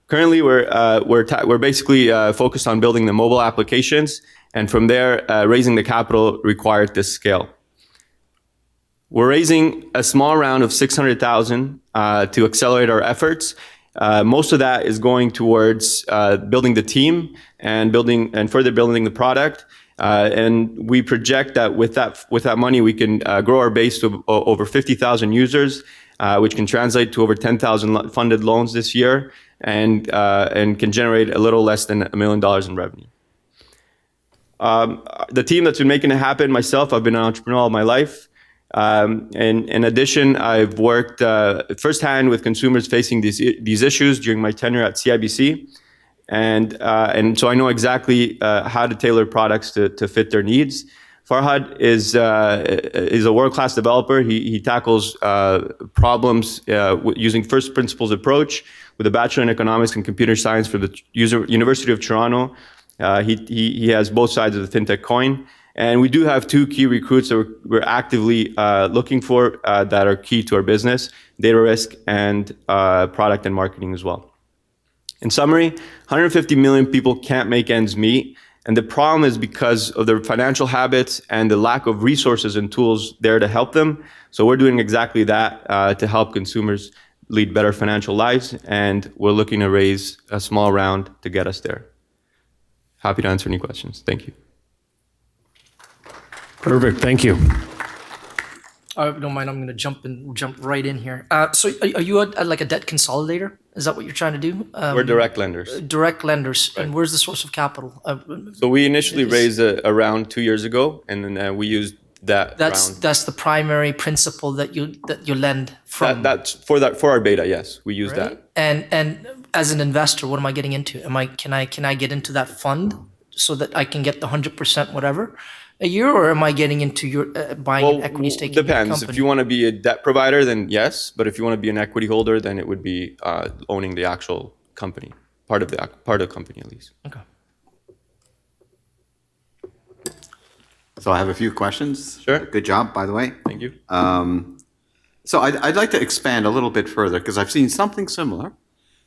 Currently, we're basically focused on building the mobile applications, and from there, raising the capital required to scale. We're raising a small round of $600,000 to accelerate our efforts. Most of that is going towards building the team and further building the product. And we project that with that money, we can grow our base to over 50,000 users, which can translate to over 10,000 funded loans this year, and can generate a little less than $1 million in revenue. The team that's been making it happen, myself, I've been an entrepreneur all my life. And in addition, I've worked firsthand with consumers facing these issues during my tenure at CIBC. And so I know exactly how to tailor products to fit their needs. Farhad is a world-class developer. He tackles problems using first principles approach with a bachelor in economics and computer science from the University of Toronto. He has both sides of the fintech coin. And we do have two key recruits that we're actively looking for that are key to our business: data risk and product and marketing as well. In summary, 150 million people can't make ends meet. And the problem is because of their financial habits and the lack of resources and tools there to help them. So we're doing exactly that to help consumers lead better financial lives. And we're looking to raise a small round to get us there. Happy to answer any questions. Thank you. Perfect. Thank you. Don't mind. I'm going to jump right in here. So, are you like a debt consolidator? Is that what you're trying to do? We're direct lenders. Direct lenders. And where's the source of capital? So we initially raised around 2 years ago, and then we used that. That's the primary principle that you lend from. That's for our beta. Yes, we use that. And as an investor, what am I getting into? Can I get into that fund so that I can get the 100% whatever a year, or am I getting into your buying an equity stake? Depends. In your company? If you want to be a debt provider, then yes. But if you want to be an equity holder, then it would be owning the actual company, part of the company at least. Okay. So I have a few questions. Sure. Good job, by the way. Thank you. So I'd like to expand a little bit further because I've seen something similar,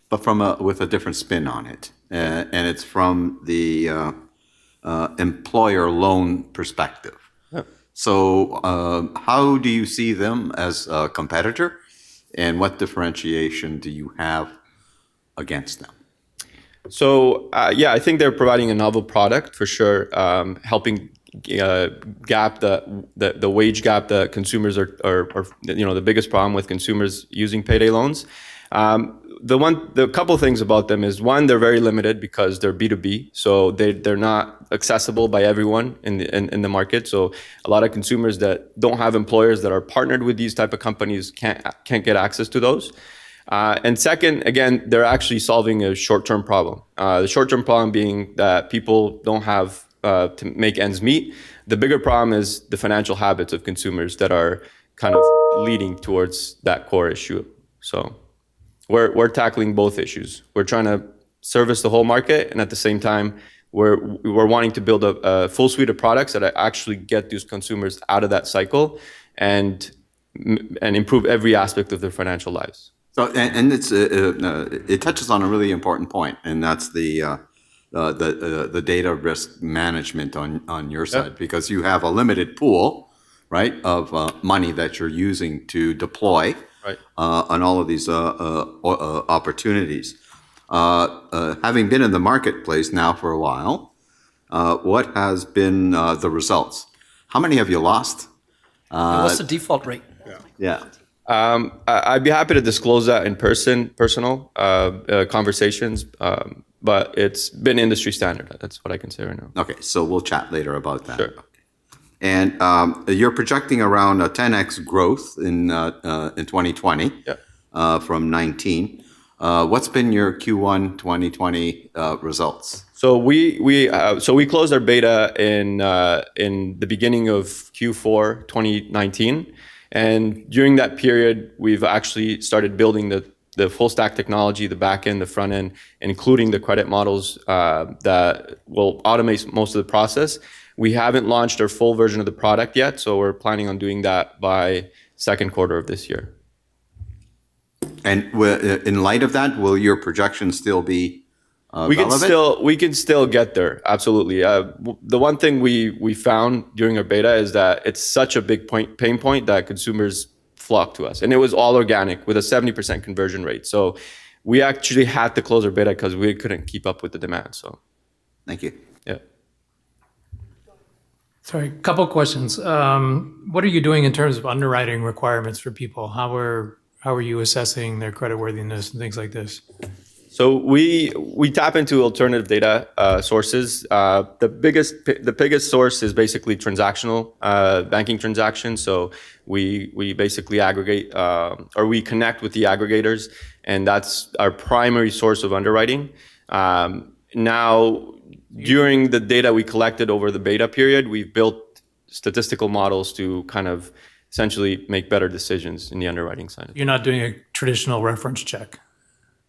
but with a different spin on it, and it's from the employer loan perspective. Yep. So how do you see them as a competitor, and what differentiation do you have against them? So I think they're providing a novel product for sure, helping gap the wage gap that consumers are the biggest problem with consumers using payday loans. The couple things about them is, one, they're very limited because they're B2B, so they're not accessible by everyone in the market. So a lot of consumers that don't have employers that are partnered with these type of companies can't get access to those. And second, again, they're actually solving a short-term problem. The short-term problem being that people don't have to make ends meet. The bigger problem is the financial habits of consumers that are kind of leading towards that core issue. So we're tackling both issues. We're trying to service the whole market, and at the same time, we're wanting to build a full suite of products that actually get these consumers out of that cycle and improve every aspect of their financial lives. So, and it touches on a really important point, and that's the data risk management on your side, because you have a limited pool, right, of money that you're using to deploy on all of these opportunities. Having been in the marketplace now for a while, what has been the results? How many have you lost? What's the default rate? Yeah. I'd be happy to disclose that in personal conversations, but it's been industry standard. That's what I can say right now. Okay, so we'll chat later about that. Sure. And you're projecting around a 10x growth in 2020 from 19. What's been your Q1 2020 results? So we closed our beta in the beginning of Q4 2019. And during that period, we've actually started building the full stack technology, the back end, the front end, including the credit models that will automate most of the process. We haven't launched our full version of the product yet, so we're planning on doing that by second quarter of this year. And in light of that, will your projections still be relevant? We can still get there, absolutely. The one thing we found during our beta is that it's such a big pain point that consumers flock to us, and it was all organic with a 70% conversion rate. So we actually had to close our beta because we couldn't keep up with the demand. So, thank you. Yeah. Sorry, a couple questions. What are you doing in terms of underwriting requirements for people? How are you assessing their creditworthiness and things like this? So we tap into alternative data sources. The biggest source is basically transactional banking transactions. So we basically aggregate or we connect with the aggregators, and that's our primary source of underwriting. Now, during the data we collected over the beta period, we've built statistical models to kind of essentially make better decisions in the underwriting side. You're not doing a traditional reference check,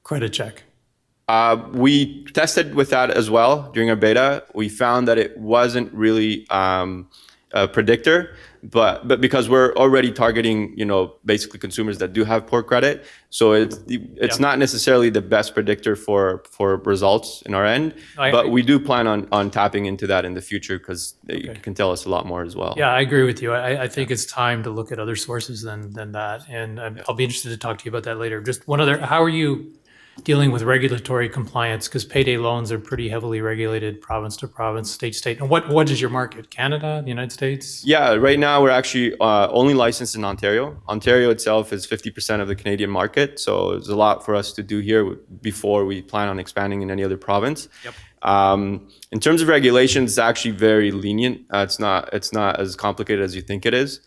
credit check. We tested with that as well during our beta. We found that it wasn't really a predictor, but because we're already targeting, basically consumers that do have poor credit. So it's not necessarily the best predictor for results in our end, but we do plan on tapping into that in the future because it can tell us a lot more as well. Yeah, I agree with you. I think it's time to look at other sources than that. And I'll be interested to talk to you about that later. Just one other, how are you dealing with regulatory compliance? Because payday loans are pretty heavily regulated province to province, state to state. And what is your market? Canada, the United States? Yeah, right now we're actually only licensed in Ontario. Ontario itself is 50% of the Canadian market, so there's a lot for us to do here before we plan on expanding in any other province. Yep. In terms of regulations, it's actually very lenient. It's not as complicated as you think it is.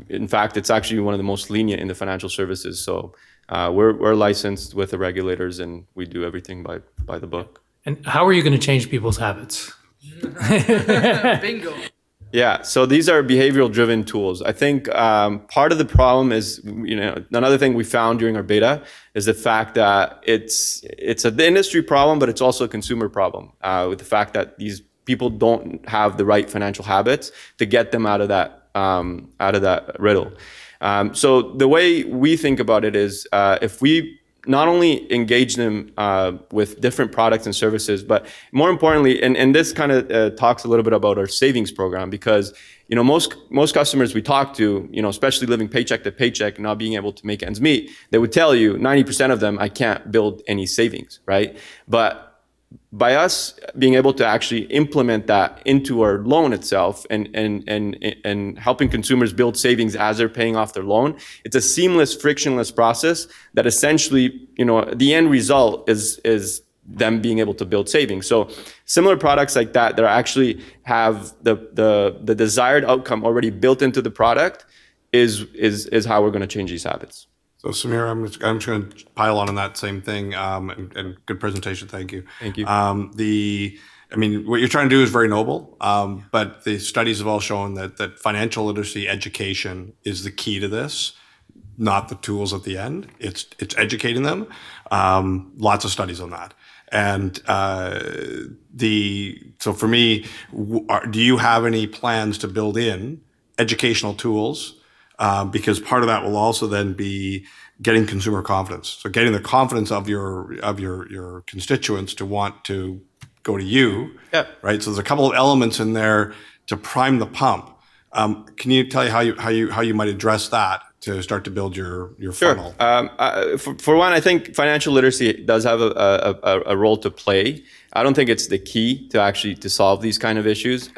In fact, it's actually one of the most lenient in the financial services. So we're licensed with the regulators, and we do everything by the book. And how are you going to change people's habits? Bingo. Yeah, so these are behavioral-driven tools. I think part of the problem is, another thing we found during our beta is the fact that it's an industry problem, but it's also a consumer problem with the fact that these people don't have the right financial habits to get them out of that riddle. So the way we think about it is if we not only engage them with different products and services, but more importantly, and this kind of talks a little bit about our savings program, because most customers we talk to, especially living paycheck to paycheck and not being able to make ends meet, they would tell you 90% of them, I can't build any savings, right? But by us being able to actually implement that into our loan itself and helping consumers build savings as they're paying off their loan, it's a seamless, frictionless process that essentially, the end result is them being able to build savings. So similar products like that actually have the desired outcome already built into the product is how we're going to change these habits. So Samir, I'm just going to pile on that same thing, and good presentation. Thank you. Thank you. What you're trying to do is very noble, but the studies have all shown that financial literacy education is the key to this, not the tools at the end. It's educating them. Lots of studies on that. And so for me, do you have any plans to build in educational tools? Because part of that will also then be getting consumer confidence. So getting the confidence of your constituents to want to go to you, right? So there's a couple of elements in there to prime the pump. Can you tell how you might address that to start to build your funnel? For one, I think financial literacy does have a role to play. I don't think it's the key to solve these kind of issues,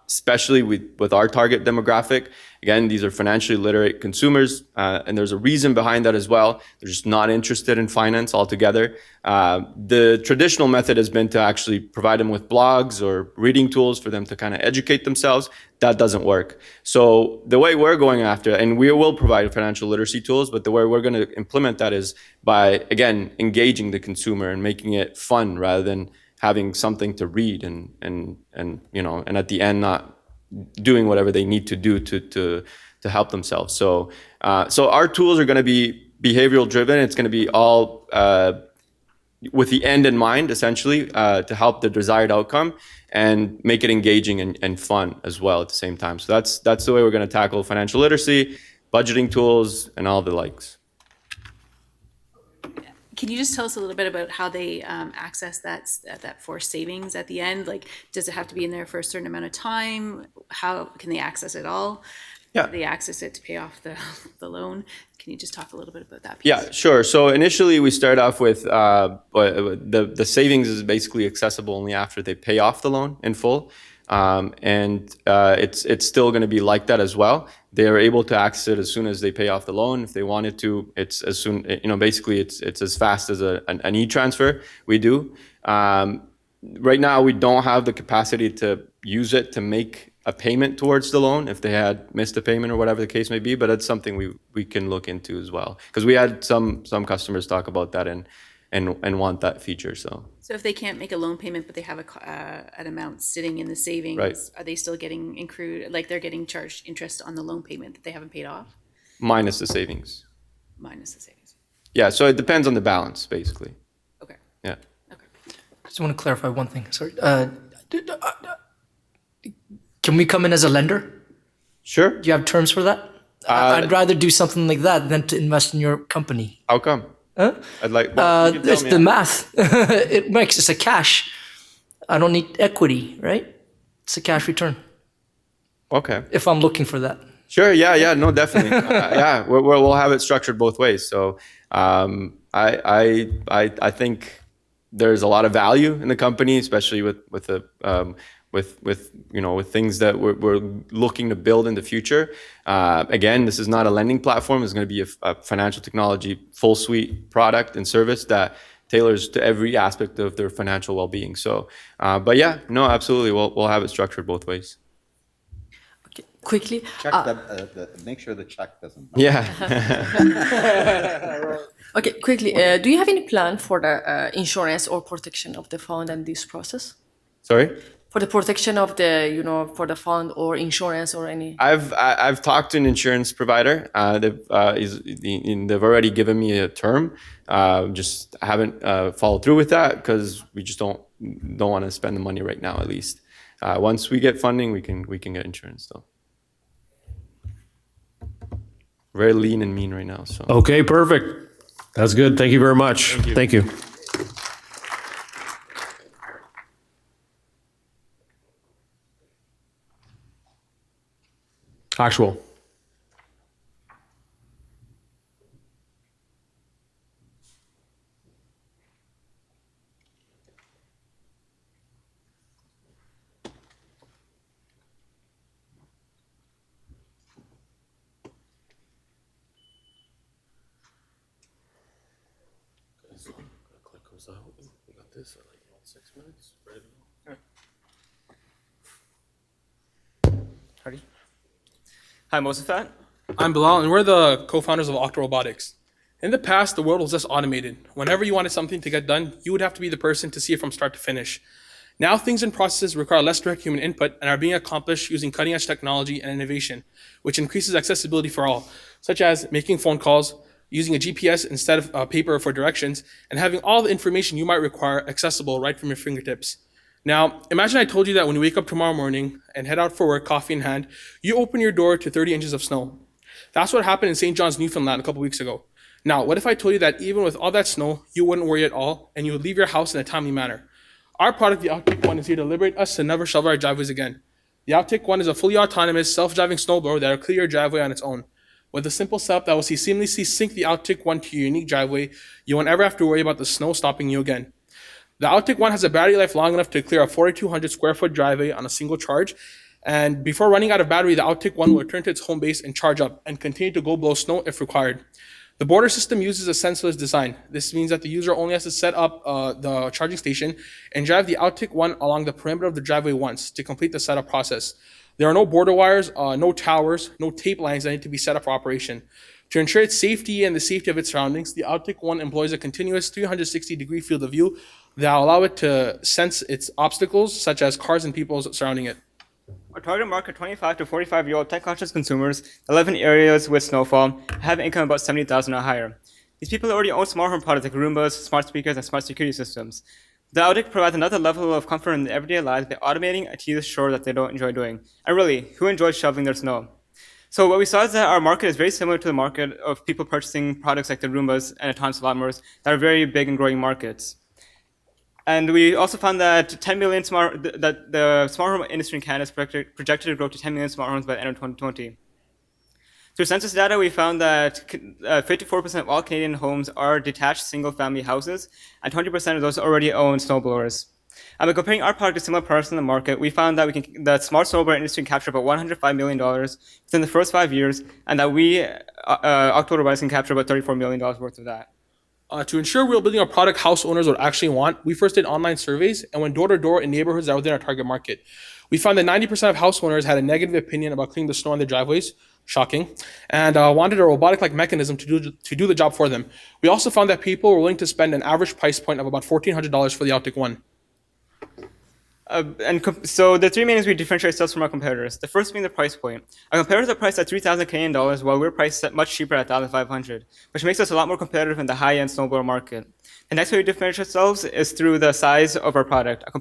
especially with our target demographic. Again, these are financially literate consumers, and there's a reason behind that as well. They're just not interested in finance altogether. The traditional method has been to actually provide them with blogs or reading tools for them to kind of educate themselves. That doesn't work. So the way we're going after, and we will provide financial literacy tools, but the way we're going to implement that is by, again, engaging the consumer and making it fun rather than having something to read and at the end not doing whatever they need to do to help themselves. So our tools are going to be behavioral driven. It's going to be all with the end in mind, essentially, to help the desired outcome and make it engaging and fun as well at the same time. So that's the way we're going to tackle financial literacy, budgeting tools, and all the likes. Can you just tell us a little bit about how they access that forced savings at the end? Like, does it have to be in there for a certain amount of time? How can they access it all? Yeah. Do they access it to pay off the loan? Can you just talk a little bit about that piece? Yeah, sure. So initially we start off with the savings is basically accessible only after they pay off the loan in full. And it's still going to be like that as well. They are able to access it as soon as they pay off the loan. If they wanted to, it's as soon, basically it's as fast as an e-transfer we do. Right now, we don't have the capacity to use it to make a payment towards the loan if they had missed a payment or whatever the case may be, but it's something we can look into as well. Because we had some customers talk about that and want that feature. So if they can't make a loan payment, but they have an amount sitting in the savings, right, are they still getting accrued, like they're getting charged interest on the loan payment that they haven't paid off? Minus the savings. Minus the savings. Yeah, so it depends on the balance, basically. Okay. Yeah. Okay. I just want to clarify one thing. Sorry. Can we come in as a lender? Sure. Do you have terms for that? I'd rather do something like that than to invest in your company. How come? Huh? I'd like. It's the math. It makes it's a cash. I don't need equity, right? It's a cash return. Okay. If I'm looking for that. Sure. Yeah. No, definitely. Yeah. We'll have it structured both ways. So, I think there's a lot of value in the company, especially with things that we're looking to build in the future. Again, this is not a lending platform. It's going to be a financial technology full suite product and service that tailors to every aspect of their financial well-being. So, but yeah, no, absolutely, we'll have it structured both ways. Okay, quickly. Check make sure the check doesn't. Yeah. Okay, quickly. Do you have any plan for the insurance or protection of the fund and this process? Sorry? For the protection of the, for the fund or insurance or any? I've talked to an insurance provider. They've already given me a term. Just haven't followed through with that because we just don't want to spend the money right now. At least once we get funding, we can get insurance though. Very lean and mean right now. So Okay, perfect. That's good. Thank you very much. Thank you. Actual. Hi, Mosafat. I'm Bilal, and we're the co-founders of Octo Robotics. In the past, the world was just automated. Whenever you wanted something to get done, you would have to be the person to see it from start to finish. Now, things and processes require less direct human input and are being accomplished using cutting-edge technology and innovation, which increases accessibility for all, such as making phone calls, using a GPS instead of paper for directions, and having all the information you might require accessible right from your fingertips. Now, imagine I told you that when you wake up tomorrow morning and head out for work, coffee in hand, you open your door to 30 inches of snow. That's what happened in St. John's, Newfoundland a couple weeks ago. Now, what if I told you that even with all that snow, you wouldn't worry at all and you would leave your house in a timely manner? Our product, the Outtake One, is here to liberate us to never shovel our driveways again. The Outtake One is a fully autonomous, self-driving snowblower that will clear your driveway on its own. With a simple setup that will seamlessly sync the Outtake One to your unique driveway, you won't ever have to worry about the snow stopping you again. The Outtake One has a battery life long enough to clear a 4,200 square foot driveway on a single charge. And before running out of battery, the Outtake One will return to its home base and charge up and continue to go blow snow if required. The border system uses a sensorless design. This means that the user only has to set up the charging station and drive the Outtake One along the perimeter of the driveway once to complete the setup process. There are no border wires, no towers, no tape lines that need to be set up for operation. To ensure its safety and the safety of its surroundings, the Outtake One employs a continuous 360-degree field of view that will allow it to sense its obstacles, such as cars and people surrounding it. Our target market, 25 to 45-year-old tech-conscious consumers that live in areas with snowfall, have an income about $70,000 or higher. These people already own smart home products like Roombas, smart speakers, and smart security systems. The Outtake provides another level of comfort in their everyday lives by automating a tedious chore that they don't enjoy doing. And really, who enjoys shoveling their snow? So what we saw is that our market is very similar to the market of people purchasing products like the Roombas and autonomous lawnmowers that are very big and growing markets. And we also found that the smart home industry in Canada is projected to grow to 10 million smart homes by the end of 2020. Through census data, we found that 54% of all Canadian homes are detached single-family houses, and 20% of those already own snowblowers. And by comparing our product to similar products in the market, we found that the smart snowblower industry can capture about $105 million within the first 5 years, and that we, Octo Robotics, can capture about $34 million worth of that. To ensure we were building a product house owners would actually want, we first did online surveys and went door to door in neighborhoods that were within our target market. We found that 90% of house owners had a negative opinion about cleaning the snow on their driveways, shocking, and wanted a robotic-like mechanism to do the job for them. We also found that people were willing to spend an average price point of about $1,400 for the Outtake One. So the three main ways we differentiate ourselves from our competitors. The first being the price point. Our competitors are priced at 3,000 Canadian dollars, while we're priced at much cheaper at 1,500, which makes us a lot more competitive in the high-end snowblower market. The next way we differentiate ourselves is through the size of our product. Our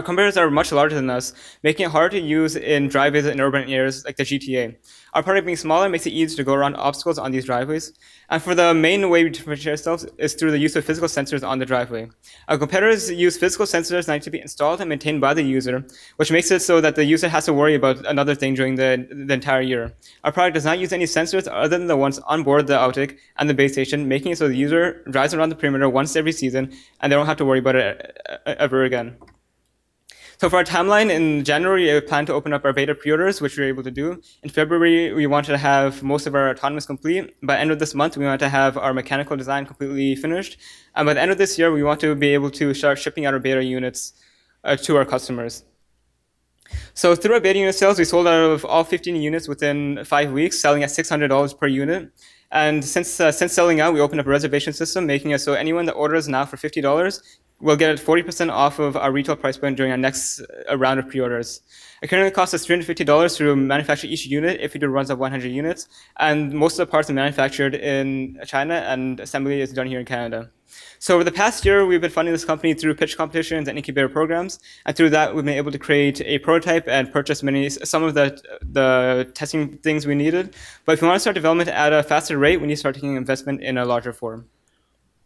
competitors are much larger than us, making it hard to use in driveways in urban areas like the GTA. Our product being smaller makes it easier to go around obstacles on these driveways. And for the main way we differentiate ourselves is through the use of physical sensors on the driveway. Our competitors use physical sensors that need to be installed and maintained by the user, which makes it so that the user has to worry about another thing during the entire year. Our product does not use any sensors other than the ones on board the Autic and the base station, making it so the user drives around the perimeter once every season and they don't have to worry about it ever again. So for our timeline, in January, we plan to open up our beta pre-orders, which we were able to do. In February, we wanted to have most of our autonomous complete. By the end of this month, we want to have our mechanical design completely finished. And by the end of this year, we want to be able to start shipping out our beta units to our customers. So through our beta unit sales, we sold out of all 15 units within 5 weeks, selling at $600 per unit. And since selling out, we opened up a reservation system, making it so anyone that orders now for $50 will get 40% off of our retail price point during our next round of pre-orders. It currently costs us $350 to manufacture each unit if we do runs of 100 units, and most of the parts are manufactured in China, and assembly is done here in Canada. So over the past year, we've been funding this company through pitch competitions and incubator programs, and through that, we've been able to create a prototype and purchase some of the testing things we needed. But if we want to start development at a faster rate, we need to start taking investment in a larger form.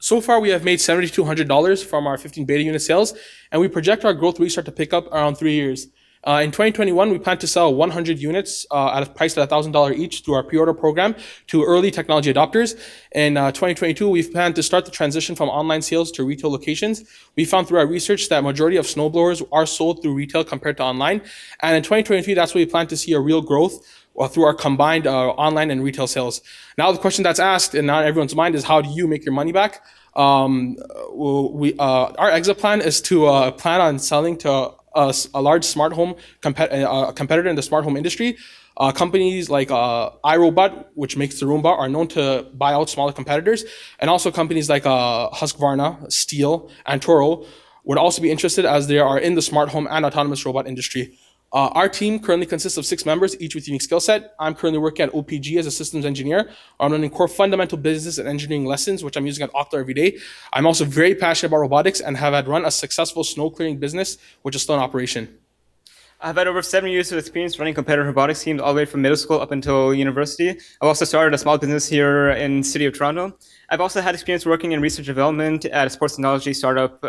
So far, we have made $7,200 from our 15 beta unit sales, and we project our growth rate start to pick up around 3 years. In 2021, we plan to sell 100 units at a price at $1,000 each through our pre-order program to early technology adopters. In 2022, we plan to start the transition from online sales to retail locations. We found through our research that majority of snowblowers are sold through retail compared to online. And in 2023, that's where we plan to see a real growth through our combined online and retail sales. Now the question that's asked and on everyone's mind is, how do you make your money back? Our exit plan is to plan on selling to a large smart home competitor in the smart home industry. Companies like iRobot, which makes the Roomba, are known to buy out smaller competitors, and also companies like Husqvarna, Steel, and Toro would also be interested, as they are in the smart home and autonomous robot industry. Our team currently consists of 6 members, each with unique skill set. I'm currently working at OPG as a systems engineer. I'm learning core fundamental business and engineering lessons, which I'm using at Okta every day. I'm also very passionate about robotics and have had run a successful snow clearing business, which is still in operation. I've had over 7 years of experience running competitive robotics teams all the way from middle school up until university. I've also started a small business here in the city of Toronto. I've also had experience working in research development at a sports technology startup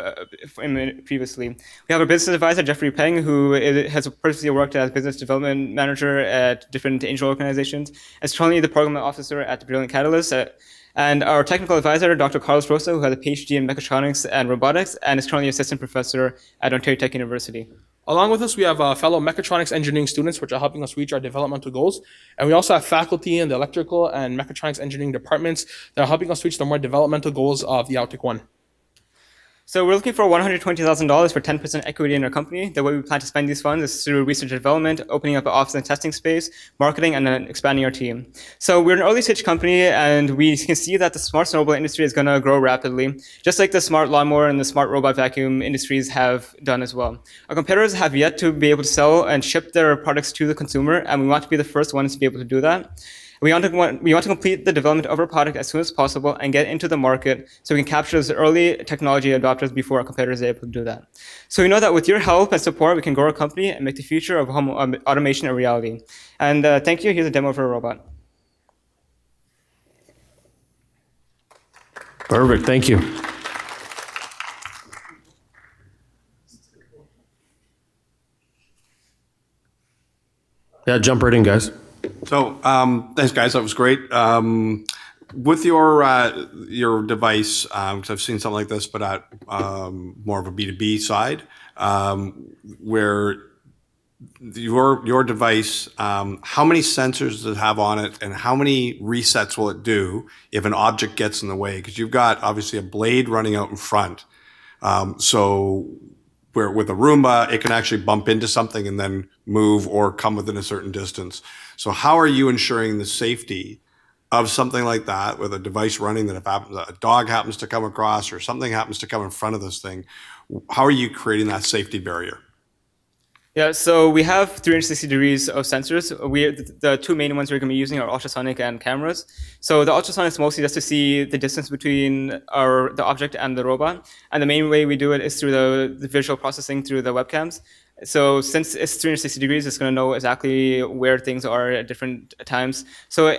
previously. We have a business advisor, Jeffery Potvin, who has previously worked as business development manager at different angel organizations, and is currently the program officer at the Brilliant Catalyst. And our technical advisor, Dr. Carlos Rosa, who has a PhD in mechatronics and robotics, and is currently assistant professor at Ontario Tech University. Along with us, we have fellow mechatronics engineering students, which are helping us reach our developmental goals. And we also have faculty in the electrical and mechatronics engineering departments that are helping us reach the more developmental goals of the Autic One. So we're looking for $120,000 for 10% equity in our company. The way we plan to spend these funds is through research and development, opening up an office and testing space, marketing, and then expanding our team. So we're an early stage company, and we can see that the smart snowball industry is going to grow rapidly, just like the smart lawnmower and the smart robot vacuum industries have done as well. Our competitors have yet to be able to sell and ship their products to the consumer, and we want to be the first ones to be able to do that. We want to complete the development of our product as soon as possible and get into the market so we can capture those early technology adopters before our competitors are able to do that. So we know that with your help and support, we can grow our company and make the future of home automation a reality. And thank you. Here's a demo for a robot. Perfect. Thank you. Yeah, jump right in, guys. So thanks, guys. That was great. With your device, because I've seen something like this, but at more of a B2B side, where your device, how many sensors does it have on it, and how many resets will it do if an object gets in the way? Because you've got obviously a blade running out in front, so where with a Roomba, it can actually bump into something and then move or come within a certain distance. So how are you ensuring the safety of something like that with a device running that if a dog happens to come across or something happens to come in front of this thing, how are you creating that safety barrier? Yeah, so we have 360 degrees of sensors. The two main ones we're going to be using are ultrasonic and cameras. So the ultrasonic is mostly just to see the distance between the object and the robot. And the main way we do it is through the visual processing through the webcams. So since it's 360 degrees, it's going to know exactly where things are at different times. So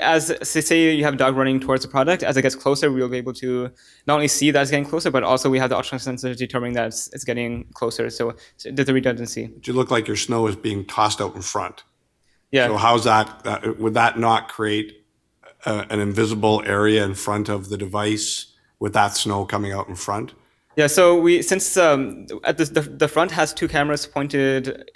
say you have a dog running towards the product, as it gets closer, we'll be able to not only see that it's getting closer, but also we have the ultrasonic sensors determining that it's getting closer. So there's a redundancy. It look like your snow is being tossed out in front. Yeah. So how's that, would that not create an invisible area in front of the device with that snow coming out in front? Yeah, so since at the front has two cameras pointed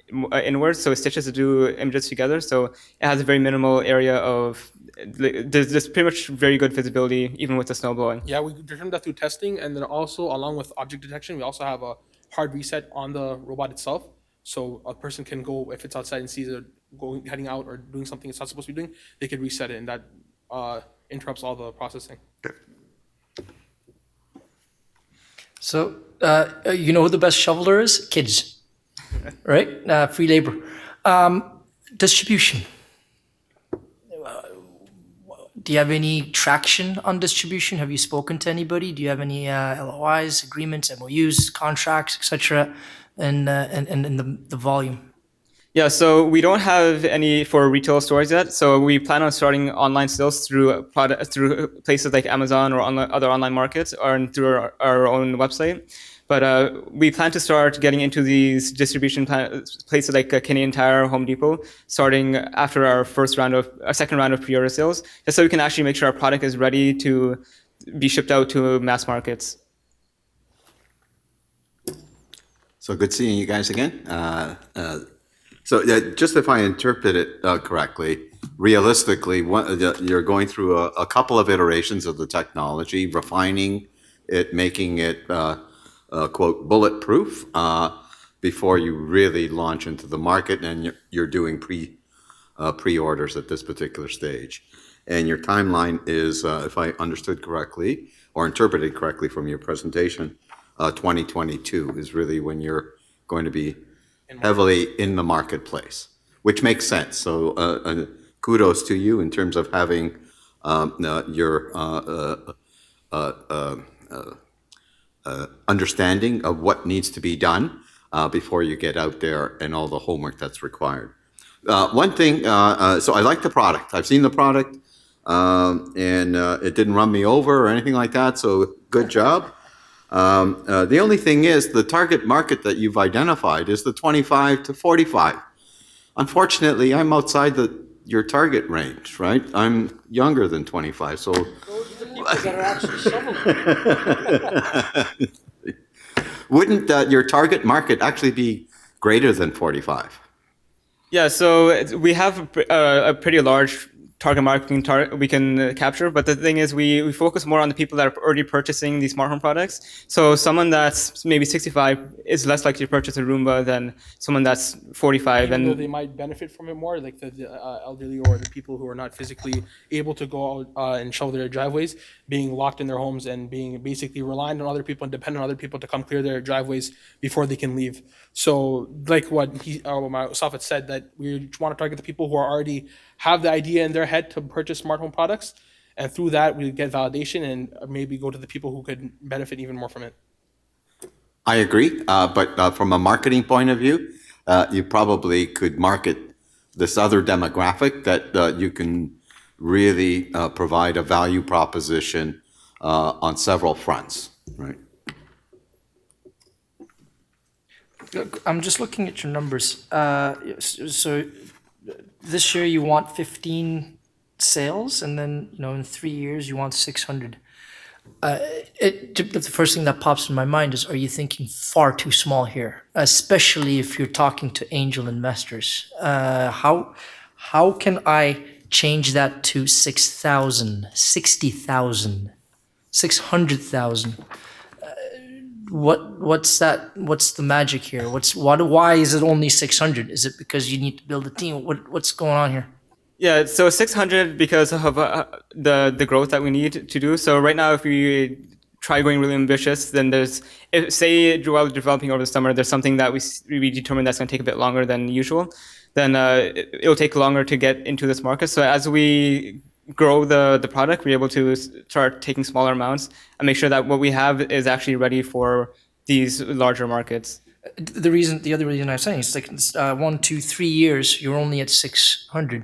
inwards, so it stitches the two images together. So it has a very minimal area of, there's pretty much very good visibility even with the snow blowing. Yeah, we determined that through testing, and then also along with object detection, we also have a hard reset on the robot itself. So a person can go, if it's outside and sees it heading out or doing something it's not supposed to be doing, they could reset it, and that interrupts all the processing. So, you know who the best shoveler is? Kids, right? Free labor. Distribution. Do you have any traction on distribution? Have you spoken to anybody? Do you have any LOIs, agreements, MOUs, contracts, etc., and the volume? Yeah, so we don't have any for retail stores yet. So we plan on starting online sales through places like Amazon or other online markets, or through our own website. But we plan to start getting into these distribution places like Canadian Tire, Home Depot, starting after our second round of pre-order sales, just so we can actually make sure our product is ready to be shipped out to mass markets. So good seeing you guys again. So just if I interpret it correctly, realistically, you're going through a couple of iterations of the technology, refining it, making it, quote, bulletproof before you really launch into the market, and you're doing pre-orders at this particular stage. And your timeline is, if I understood correctly, or interpreted correctly from your presentation, 2022 is really when you're going to be heavily in the marketplace, which makes sense. So kudos to you in terms of having your understanding of what needs to be done before you get out there and all the homework that's required. One thing, so I like the product. I've seen the product and it didn't run me over or anything like that, so good job. The only thing is the target market that you've identified is the 25 to 45. Unfortunately, I'm outside your target range, right? I'm younger than 25, so. Those are the people that are actually shoveling. Wouldn't your target market actually be greater than 45? Yeah, so we have a pretty large target market we can capture, but the thing is we focus more on the people that are already purchasing these smart home products. So someone that's maybe 65 is less likely to purchase a Roomba than someone that's 45. Even though And they might benefit from it more, like the elderly or the people who are not physically able to go out and shovel their driveways, being locked in their homes and being basically reliant on other people and dependent on other people to come clear their driveways before they can leave. So like what myself had said, that we want to target the people who are already have the idea in their head to purchase smart home products, and through that we get validation and maybe go to the people who could benefit even more from it. I agree, but from a marketing point of view, you probably could market this other demographic that you can really provide a value proposition on several fronts, right? Look, I'm just looking at your numbers. So this year you want 15 sales, and then in 3 years you want 600. The first thing that pops in my mind is, are you thinking far too small here? Especially if you're talking to angel investors. How can I change that to 6,000, 60,000, 600,000? What's that? What's the magic here? Why is it only 600? Is it because you need to build a team? What's going on here? yeah, so 600 because of the growth that we need to do. So right now, if we try going really ambitious, then say while developing over the summer, there's something that we determine that's going to take a bit longer than usual, then it'll take longer to get into this market. So as we grow the product, we're able to start taking smaller amounts and make sure that what we have is actually ready for these larger markets. The other reason I'm saying is like 1, 2, 3 years, you're only at 600.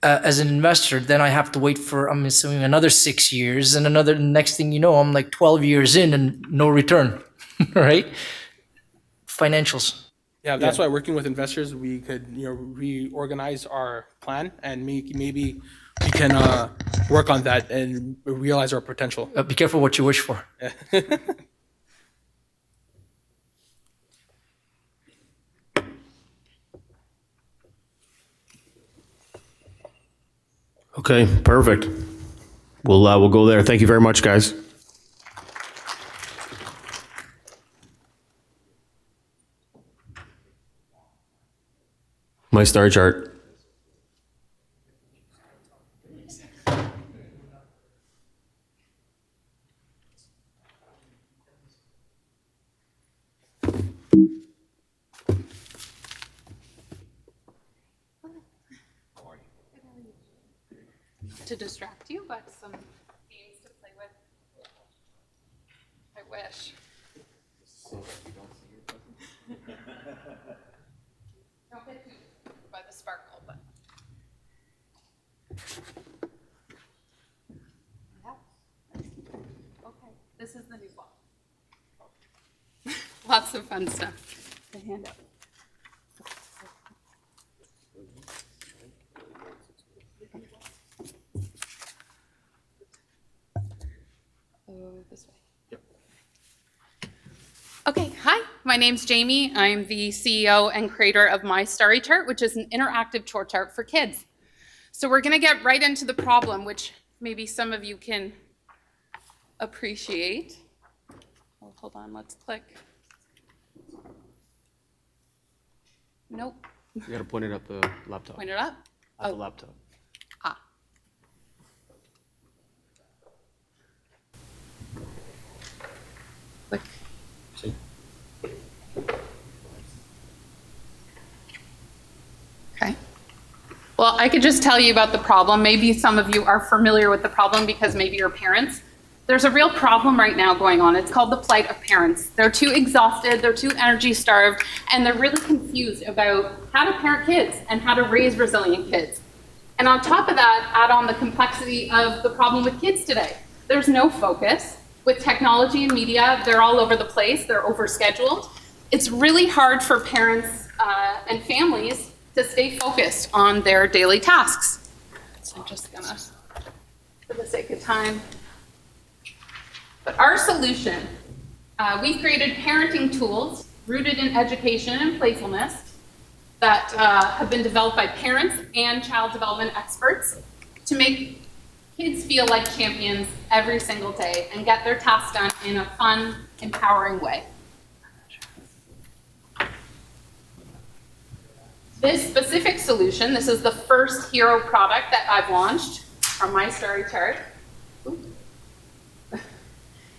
As an investor, then I have to wait for, I'm assuming, another 6 years, and next thing you know, I'm like 12 years in and no return, right? Financials. Yeah, that's why working with investors, we could reorganize our plan and maybe we can work on that and realize our potential. Be careful what you wish for. Okay, perfect. We'll go there. Thank you very much, guys. My star chart. To distract you, but some games to play with. I wish. Don't get too by the sparkle, but. Yeah. Okay, this is the new one. Lots of fun stuff to hand out. This way. Yep. Okay, hi, my name's Jamie. I'm the CEO and creator of My Starry Chart, which is an interactive chart chart for kids. So we're gonna get right into the problem, which maybe some of you can appreciate. Oh, hold on, let's click. Nope. You gotta point it at the laptop. Point it up? At the laptop. Ah. Click. See? Okay. Well, I could just tell you about the problem. Maybe some of you are familiar with the problem because maybe you're parents. There's a real problem right now going on. It's called the plight of parents. They're too exhausted, they're too energy starved, and they're really confused about how to parent kids and how to raise resilient kids. And on top of that, add on the complexity of the problem with kids today. There's no focus. With technology and media, they're all over the place, they're overscheduled. It's really hard for parents and families to stay focused on their daily tasks. So I'm just gonna, for the sake of time. But our solution, we've created parenting tools rooted in education and playfulness that have been developed by parents and child development experts to make kids feel like champions every single day and get their tasks done in a fun, empowering way. This specific solution, this is the first hero product that I've launched from My Starry Chart.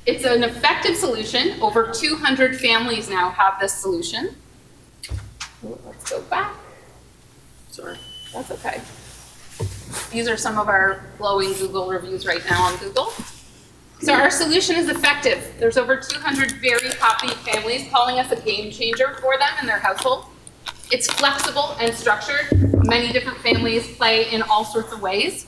It's an effective solution. Over 200 families now have this solution. Let's go back. Sorry. That's okay. These are some of our glowing Google reviews right now on Google. So our solution is effective. There's over 200 very happy families calling us a game changer for them in their household. It's flexible and structured. Many different families play in all sorts of ways.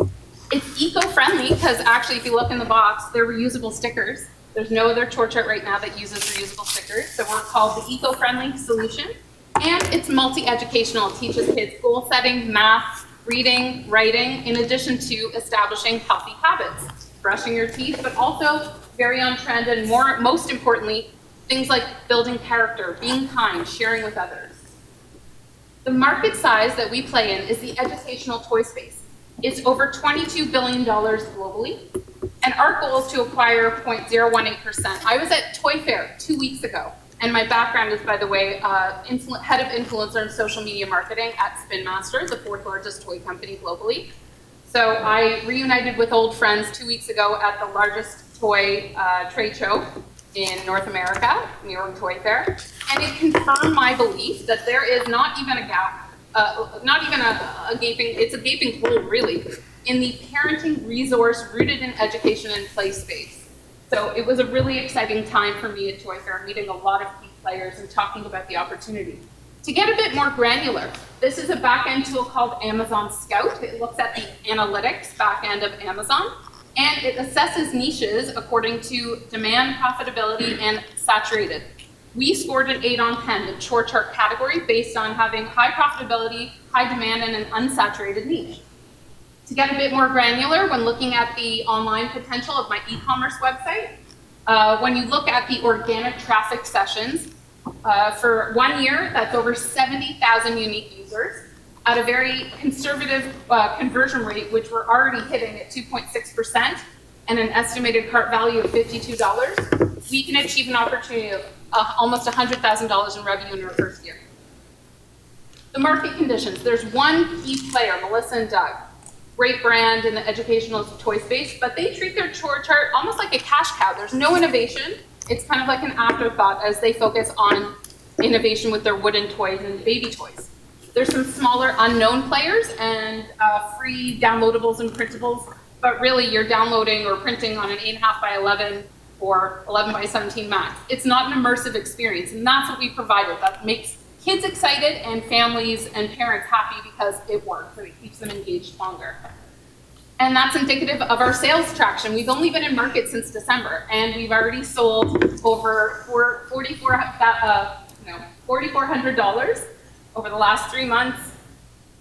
It's eco-friendly because actually if you look in the box, they're reusable stickers. There's no other chart chart right now that uses reusable stickers. So we're called the eco-friendly solution. And it's multi-educational. It teaches kids goal setting, math, reading, writing, in addition to establishing healthy habits, brushing your teeth, but also very on trend and most importantly, things like building character, being kind, sharing with others. The market size that we play in is the educational toy space. It's over $22 billion globally, and our goal is to acquire 0.018%. I was at Toy Fair 2 weeks ago, and my background is, by the way, head of influencer and social media marketing at Spin Master, the 4th largest toy company globally. So I reunited with old friends 2 weeks ago at the largest toy trade show in North America, New York Toy Fair, and it confirmed my belief that there is not even a gap, not even a gaping, it's a gaping hole really, in the parenting resource rooted in education and play space. So it was a really exciting time for me at Toy Fair, meeting a lot of key players and talking about the opportunity. To get a bit more granular, this is a back-end tool called Amazon Scout. It looks at the analytics back-end of Amazon, and it assesses niches according to demand, profitability, and saturated. We scored an 8 on 10, the chore chart category, based on having high profitability, high demand, and an unsaturated niche. To get a bit more granular, when looking at the online potential of my e-commerce website, when you look at the organic traffic sessions, for 1 year, that's over 70,000 unique users at a very conservative conversion rate, which we're already hitting at 2.6% and an estimated cart value of $52. We can achieve an opportunity of almost $100,000 in revenue in our first year. The market conditions, there's one key player, Melissa and Doug. Great brand in the educational toy space, but they treat their chore chart almost like a cash cow. There's no innovation. It's kind of like an afterthought as they focus on innovation with their wooden toys and baby toys. There's some smaller unknown players and free downloadables and printables, but really you're downloading or printing on an 8.5 by 11 or 11 by 17 max. It's not an immersive experience, and that's what we provided. That makes kids excited and families and parents happy because it works and it keeps them engaged longer. And that's indicative of our sales traction. We've only been in market since December, and we've already sold over $4,400 over the last 3 months,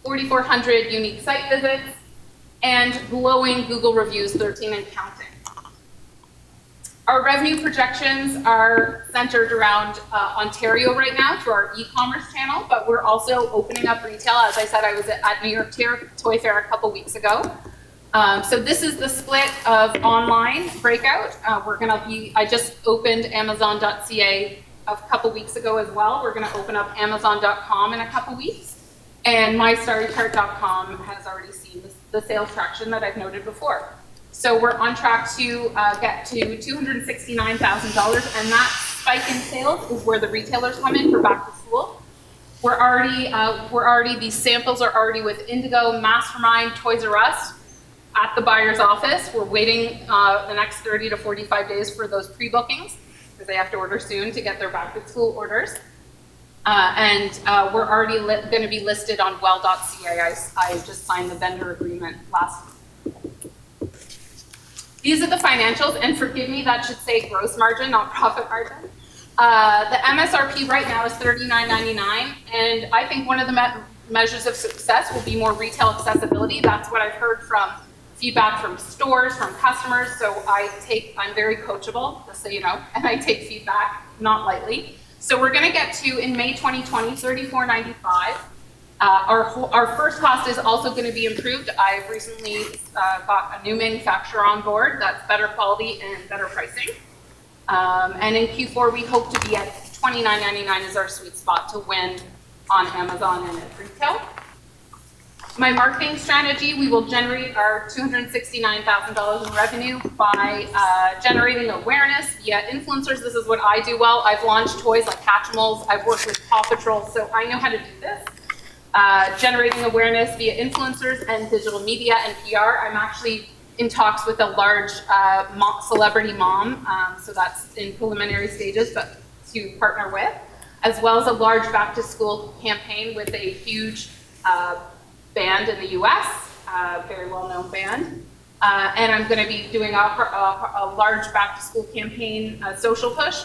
4,400 unique site visits, and glowing Google reviews, 13 and counting. Our revenue projections are centered around Ontario right now through our e-commerce channel, but we're also opening up retail. As I said, I was at New York Toy Fair a couple weeks ago. So this is the split of online breakout. I just opened Amazon.ca a couple weeks ago as well. We're gonna open up Amazon.com in a couple weeks. And MyStartyCart.com has already seen the sales traction that I've noted before. So we're on track to get to $269,000, and that spike in sales is where the retailers come in for back to school. These samples are already with Indigo, Mastermind, Toys R Us, at the buyer's office. We're waiting the next 30 to 45 days for those pre-bookings because they have to order soon to get their back to school orders. We're already going to be listed on well.ca. I just signed the vendor agreement last week. These are the financials, and forgive me, that should say gross margin, not profit margin. The MSRP right now is $39.99, and I think one of the measures of success will be more retail accessibility. That's what I've heard from feedback from stores, from customers, so I'm very coachable, just so you know, and I take feedback not lightly. So we're gonna get to, in May 2020, $34.95. Our first cost is also gonna be improved. I've recently got a new manufacturer on board that's better quality and better pricing. And in Q4, we hope to be at $29.99 is our sweet spot to win on Amazon and at retail. My marketing strategy, we will generate our $269,000 in revenue by generating awareness via influencers. This is what I do well. I've launched toys like Hatchimals. I've worked with Paw Patrol, so I know how to do this. Generating awareness via influencers and digital media and PR. I'm actually in talks with a large celebrity mom, so that's in preliminary stages, but to partner with, as well as a large back to school campaign with a huge band in the US, very well-known band. And I'm gonna be doing a large back to school campaign, social push,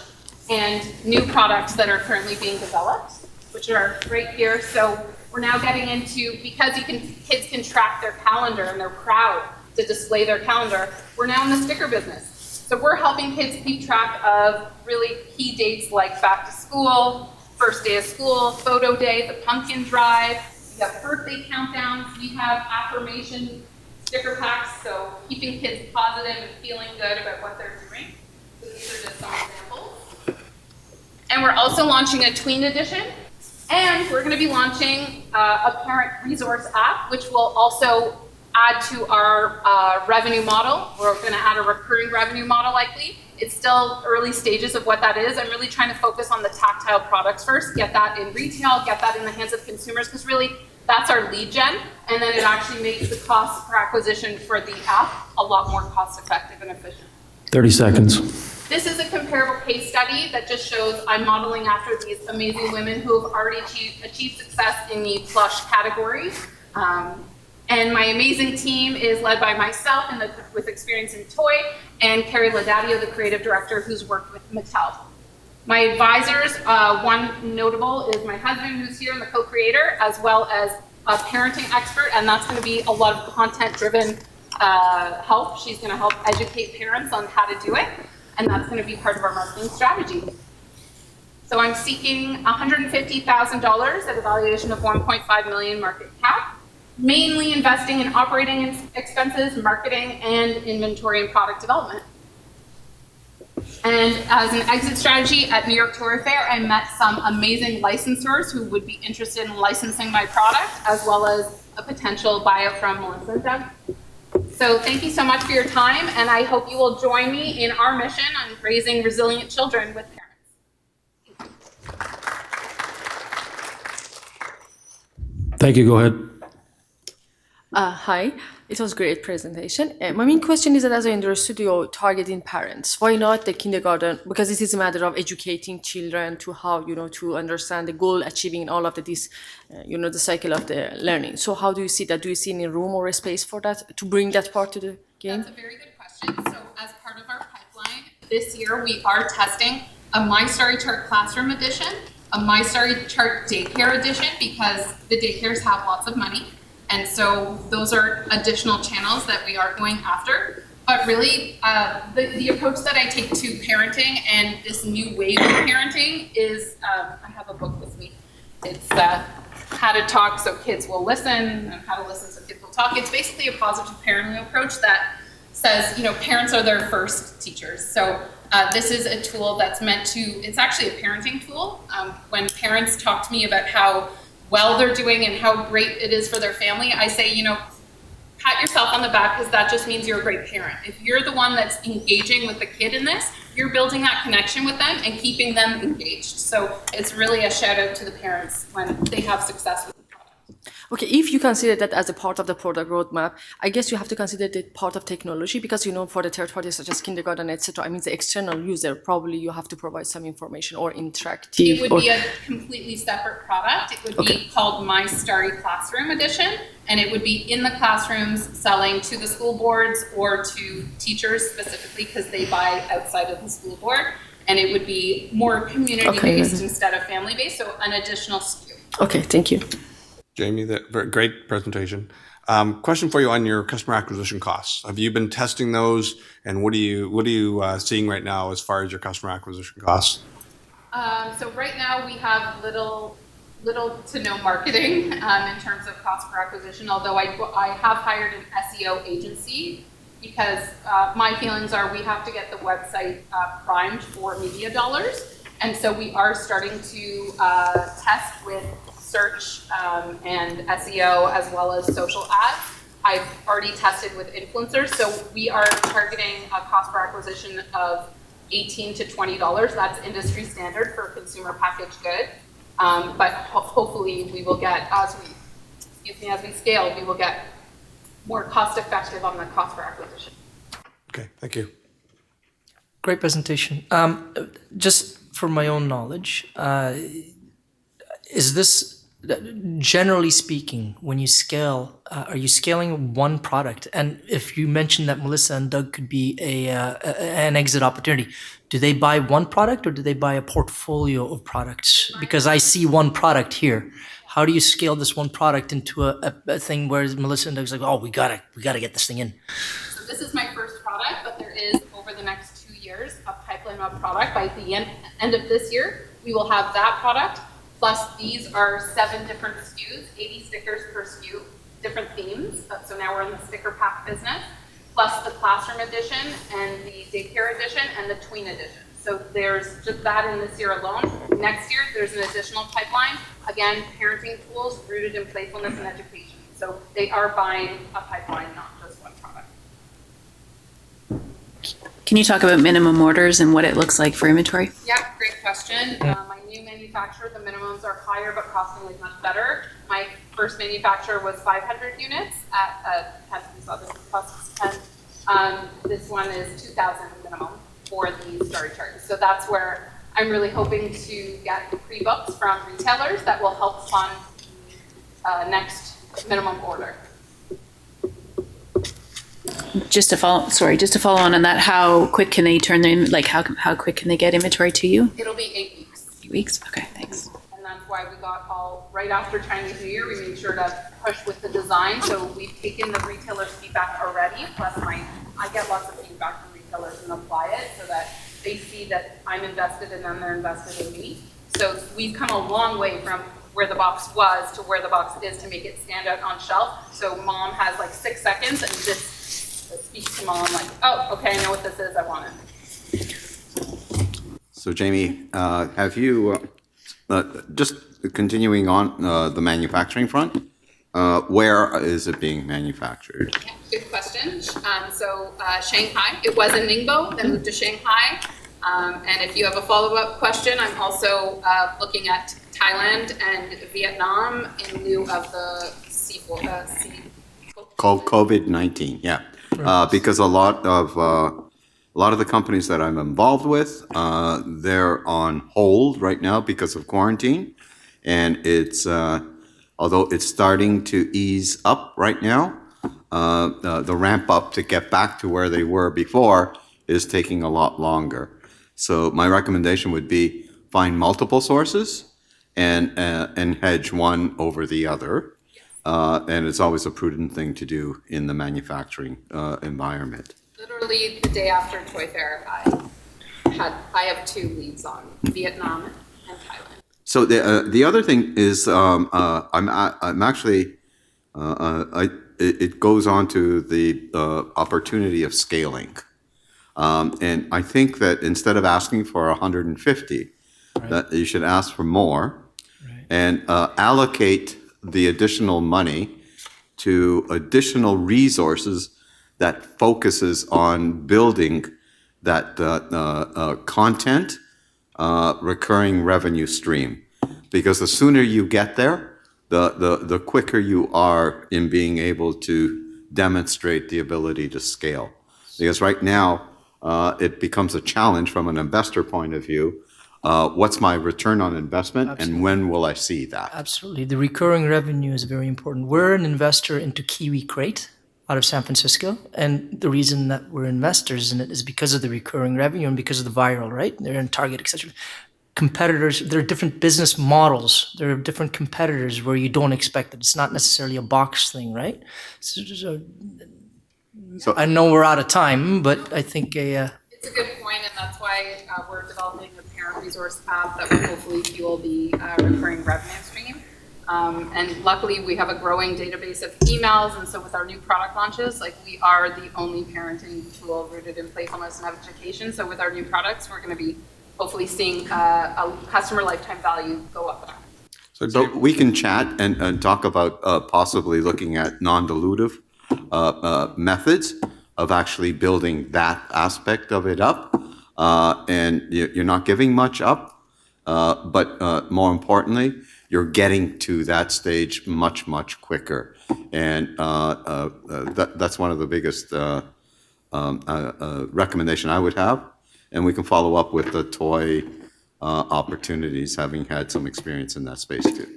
and new products that are currently being developed, which are right here. So we're now getting into, because kids can track their calendar and they're proud to display their calendar, we're now in the sticker business. So we're helping kids keep track of really key dates like back to school, first day of school, photo day, the pumpkin drive, we have birthday countdowns, we have affirmation sticker packs, so keeping kids positive and feeling good about what they're doing. So these are just some examples. And we're also launching a tween edition, and we're gonna be launching a parent resource app, which will also add to our revenue model. We're going to add a recurring revenue model likely. It's still early stages of what that is. I'm really trying to focus on the tactile products first, get that in retail, get that in the hands of consumers, because really that's our lead gen, and then it actually makes the cost per acquisition for the app a lot more cost effective and efficient. 30 seconds. This is a comparable case study that just shows I'm modeling after these amazing women who have already achieved success in the plush category. And my amazing team is led by myself with experience in toy, and Carrie Laudadio, the creative director who's worked with Mattel. My advisors, one notable is my husband who's here and the co-creator, as well as a parenting expert, and that's going to be a lot of content-driven help. She's going to help educate parents on how to do it, and that's going to be part of our marketing strategy. So I'm seeking $150,000 at a valuation of 1.5 million market cap, mainly investing in operating expenses, marketing, and inventory and product development. And as an exit strategy at New York Toy Fair, I met some amazing licensors who would be interested in licensing my product, as well as a potential buyout from Melissa and Doug. So thank you so much for your time, and I hope you will join me in our mission on raising resilient children with parents. Thank you. Go ahead. Hi, it was a great presentation. My main question is that as I understood, you're targeting parents. Why not the kindergarten? Because this is a matter of educating children to how, to understand the goal, achieving all of this, the cycle of the learning. So how do you see that? Do you see any room or a space for that, to bring that part to the game? That's a very good question. So as part of our pipeline, this year we are testing a My Starry Chart Classroom edition, a My Starry Chart Daycare edition, because the daycares have lots of money. And so those are additional channels that we are going after. But really, the approach that I take to parenting and this new wave of parenting is, I have a book with me. It's How to Talk So Kids Will Listen, and How to Listen So Kids Will Talk. It's basically a positive parenting approach that says, parents are their first teachers. So this is a tool that's meant to, it's actually a parenting tool. When parents talk to me about how well they're doing and how great it is for their family, I say, pat yourself on the back, because that just means you're a great parent. If you're the one that's engaging with the kid in this, you're building that connection with them and keeping them engaged. So it's really a shout out to the parents when they have success with the product. Okay, if you consider that as a part of the product roadmap, I guess you have to consider that part of technology, because for the third parties such as kindergarten, etc. I mean, the external user, probably you have to provide some information or interactive. It would be a completely separate product. It would be called My Starry Classroom Edition, and it would be in the classrooms selling to the school boards or to teachers specifically, because they buy outside of the school board, and it would be more community-based instead of family-based, so an additional SKU. Okay, thank you. Jamie, great presentation. Question for you on your customer acquisition costs. Have you been testing those, and what are you seeing right now as far as your customer acquisition costs? So right now we have little to no marketing in terms of cost per acquisition. Although I have hired an SEO agency, because my feelings are we have to get the website primed for media dollars, and so we are starting to test with search and SEO, as well as social ads. I've already tested with influencers, so we are targeting a cost per acquisition of $18 to $20. That's industry standard for a consumer packaged good. But hopefully we will get, as we scale, we will get more cost effective on the cost per acquisition. Okay, thank you. Great presentation. Just for my own knowledge, is this, generally speaking, when you scale, are you scaling one product? And if you mentioned that Melissa and Doug could be an exit opportunity, do they buy one product or do they buy a portfolio of products? Because I see one product here. How do you scale this one product into a thing where Melissa and Doug's like, oh, we gotta get this thing in? So this is my first product, but there is, over the next 2 years, a pipeline of product. By the end of this year, we will have that product. Plus, these are 7 different SKUs, 80 stickers per SKU, different themes. So now we're in the sticker pack business, plus the classroom edition and the daycare edition and the tween edition. So there's just that in this year alone. Next year, there's an additional pipeline. Again, parenting tools rooted in playfulness and education. So So they are buying a pipeline, not just one product. Can you talk about minimum orders and what it looks like for inventory? Yeah, great question. My new manufacturer, the minimums are higher, but costing is much better. My first manufacturer was 500 units at this one is 2,000 minimum for the StartupHERE. So that's where I'm really hoping to get pre-books from retailers that will help fund next minimum order. Just to follow on that, how quick can they turn them? Like how quick can they get inventory to you? It'll be 8 weeks. 8 weeks. Okay, thanks. And that's why we got all right after Chinese New Year. We made sure to push with the design. So we've taken the retailers' feedback already. Plus, I get lots of feedback from retailers and apply it so that they see that I'm invested in them, they're invested in me. So we've come a long way from where the box was to where the box is to make it stand out on shelf. So mom has like 6 seconds and just speaks to mom like, oh, okay, I know what this is, I want it. So Jamie, have you, just continuing on the manufacturing front, where is it being manufactured? Yeah, good question. Shanghai, it was in Ningbo, then moved to Shanghai. And if you have a follow-up question, I'm also looking at Thailand and Vietnam in lieu of the COVID-19, yeah. Because a lot of the companies that I'm involved with, they're on hold right now because of quarantine, and it's although it's starting to ease up right now, the ramp up to get back to where they were before is taking a lot longer. So my recommendation would be find multiple sources and hedge one over the other. And it's always a prudent thing to do in the manufacturing environment. Literally the day after Toy Fair, I have 2 leads on Vietnam and Thailand. So the other thing is I'm actually it goes on to the opportunity of scaling, and I think that instead of asking for 150, that you should ask for more, and allocate the additional money to additional resources that focuses on building that content recurring revenue stream. Because the sooner you get there, the quicker you are in being able to demonstrate the ability to scale. Because right now, it becomes a challenge from an investor point of view. What's my return on investment? Absolutely. And when will I see that? Absolutely. The recurring revenue is very important. We're an investor into Kiwi Crate out of San Francisco. And the reason that we're investors in it is because of the recurring revenue and because of the viral, right? They're in Target, etc. Competitors, there are different business models. There are different competitors where you don't expect it. It's not necessarily a box thing, right? So I know we're out of time, but I think it's a good point, and that's why we're developing a parent resource app that will hopefully fuel the recurring revenue stream. And luckily, we have a growing database of emails, and so with our new product launches, like we are the only parenting tool rooted in playfulness and education. So with our new products, we're going to be hopefully seeing a customer lifetime value go up and up. So we can chat and talk about possibly looking at non-dilutive methods of actually building that aspect of it up. And you're not giving much up, but more importantly, you're getting to that stage much, much quicker. And that's one of the biggest recommendation I would have. And we can follow up with the toy opportunities, having had some experience in that space too.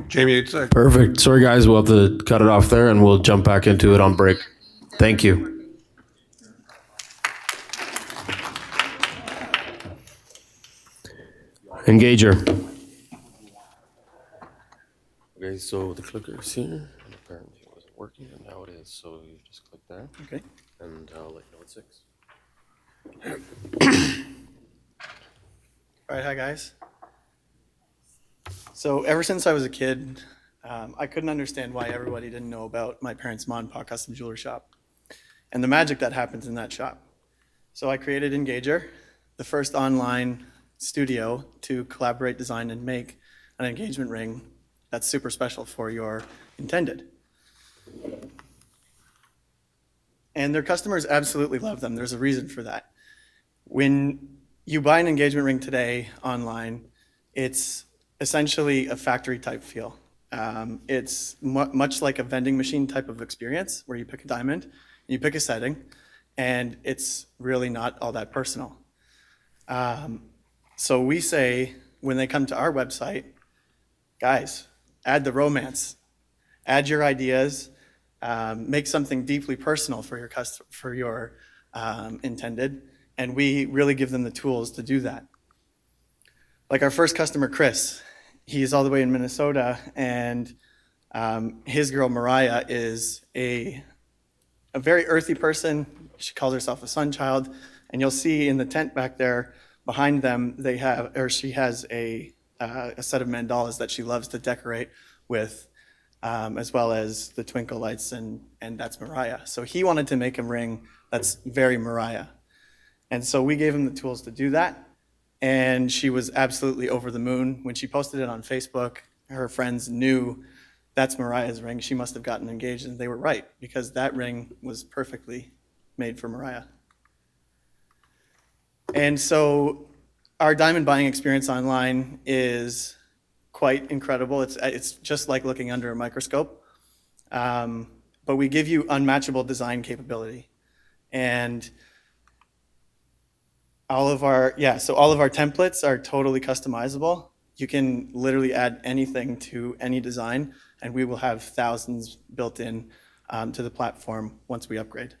Jamie, it's Perfect. Sorry, guys, we'll have to cut it off there, and we'll jump back into it on break. Thank you. Engager. Okay, so the clicker is here, and apparently it wasn't working, and now it is. So you just click there. Okay. And I'll let you know it's 6. All right, hi guys. So ever since I was a kid, I couldn't understand why everybody didn't know about my parents' mom and pop custom jewelry shop and the magic that happens in that shop. So I created Engager, the first online studio to collaborate, design, and make an engagement ring that's super special for your intended. And their customers absolutely love them. There's a reason for that. When you buy an engagement ring today online, it's essentially a factory type feel. It's much like a vending machine type of experience where you pick a diamond, you pick a setting, and it's really not all that personal. So we say when they come to our website, guys, add the romance, add your ideas, make something deeply personal for your intended, and we really give them the tools to do that. Like our first customer, Chris, he's all the way in Minnesota, and his girl Mariah is a very earthy person. She calls herself a sun child, and you'll see in the tent back there behind them she has a set of mandalas that she loves to decorate with, as well as the twinkle lights, and that's Mariah. So he wanted to make a ring that's very Mariah, and so we gave him the tools to do that. And she was absolutely over the moon. When she posted it on Facebook, her friends knew that's Mariah's ring. She must have gotten engaged, and they were right, because that ring was perfectly made for Mariah. And so our diamond buying experience online is quite incredible. It's just like looking under a microscope. But we give you unmatchable design capability. And all of our templates are totally customizable. You can literally add anything to any design, and we will have thousands built in to the platform once we upgrade.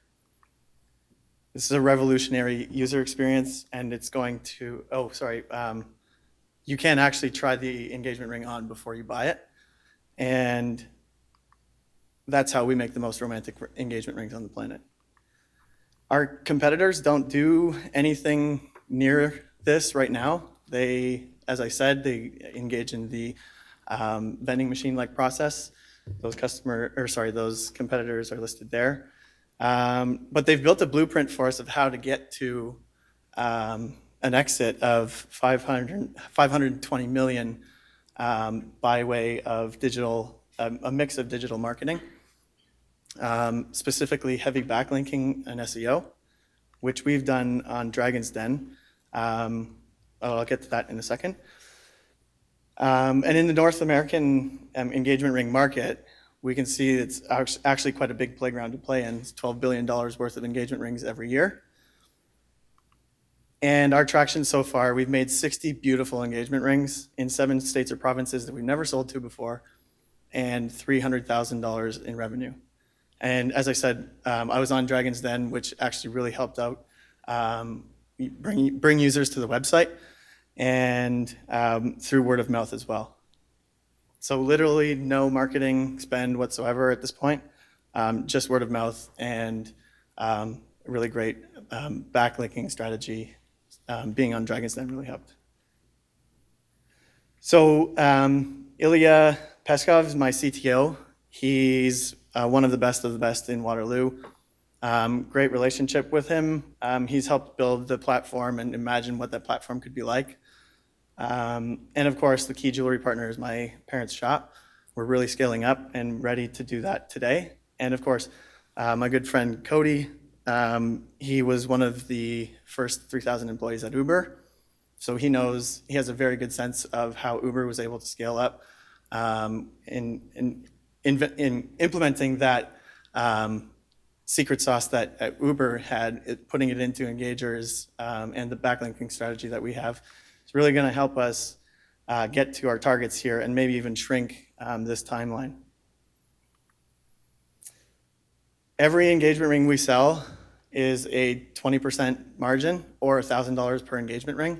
This is a revolutionary user experience, and it's going to, you can actually try the engagement ring on before you buy it. And that's how we make the most romantic engagement rings on the planet. Our competitors don't do anything near this right now. They, as I said, they engage in the vending machine-like process. Those competitors are listed there. But they've built a blueprint for us of how to get to an exit of 520 million by way of digital, a mix of digital marketing. Specifically heavy backlinking and SEO, which we've done on Dragon's Den. I'll get to that in a second. And in the North American engagement ring market, we can see it's actually quite a big playground to play in. It's $12 billion worth of engagement rings every year. And our traction so far, we've made 60 beautiful engagement rings in 7 states or provinces that we've never sold to before, and $300,000 in revenue. And as I said, I was on Dragon's Den, which actually really helped out bring users to the website, and through word of mouth as well. So literally no marketing spend whatsoever at this point, just word of mouth and a really great backlinking strategy. Being on Dragon's Den really helped. So Ilya Peskov is my CTO. He's one of the best in Waterloo. Great relationship with him. He's helped build the platform and imagine what that platform could be like. And of course, the key jewelry partner is my parents' shop. We're really scaling up and ready to do that today. And of course, my good friend Cody, he was one of the first 3,000 employees at Uber. So he has a very good sense of how Uber was able to scale up in implementing that secret sauce that Uber had, putting it into engagers and the backlinking strategy that we have. It's really going to help us get to our targets here and maybe even shrink this timeline. Every engagement ring we sell is a 20% margin or $1,000 per engagement ring.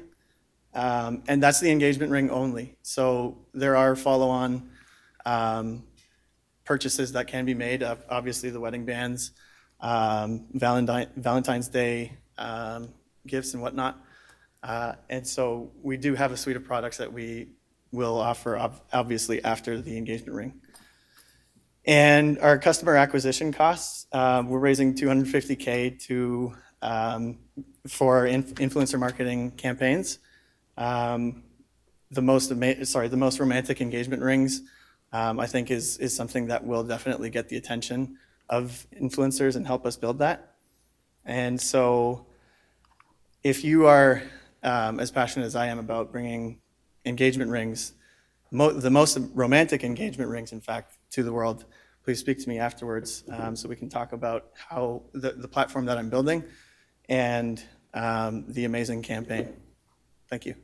And that's the engagement ring only. So there are follow-on purchases that can be made, obviously the wedding bands, Valentine's Day gifts and whatnot. And so we do have a suite of products that we will offer, obviously, after the engagement ring. And our customer acquisition costs, we're raising $250K for influencer marketing campaigns. The most romantic engagement rings, I think is something that will definitely get the attention of influencers and help us build that. And so if you are as passionate as I am about bringing engagement rings, the most romantic engagement rings, in fact, to the world, please speak to me afterwards so we can talk about how the platform that I'm building and the amazing campaign. Thank you.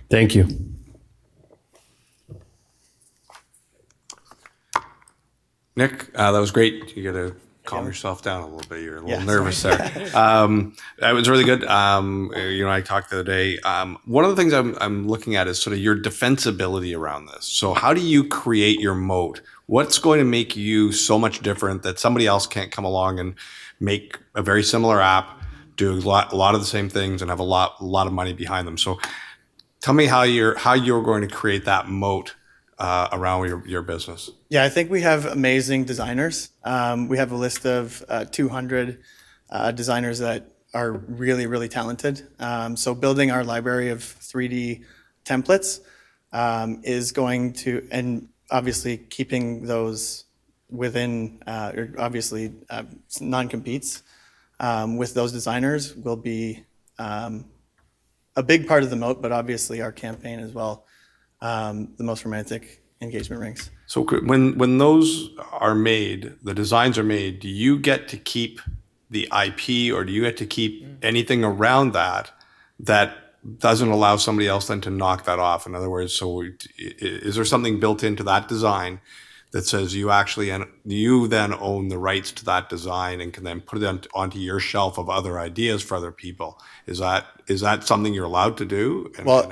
Thank you. Nick, that was great. You got to calm yourself down a little bit. You're a little nervous there. That was really good. You and I talked the other day. One of the things I'm looking at is sort of your defensibility around this. So how do you create your moat? What's going to make you so much different that somebody else can't come along and make a very similar app, do a lot of the same things, and have a lot of money behind them? So tell me how you're going to create that moat around your business. Yeah, I think we have amazing designers. We have a list of 200 designers that are really, really talented. So building our library of 3D templates is going to, and obviously keeping those within, obviously non-competes with those designers will be a big part of the moat, but obviously our campaign as well. The most romantic engagement rings. So when those are made, the designs are made, do you get to keep the IP, or do you get to keep anything around that doesn't allow somebody else then to knock that off? In other words, so is there something built into that design that says you then own the rights to that design and can then put it onto your shelf of other ideas for other people? Is that something you're allowed to do? Well,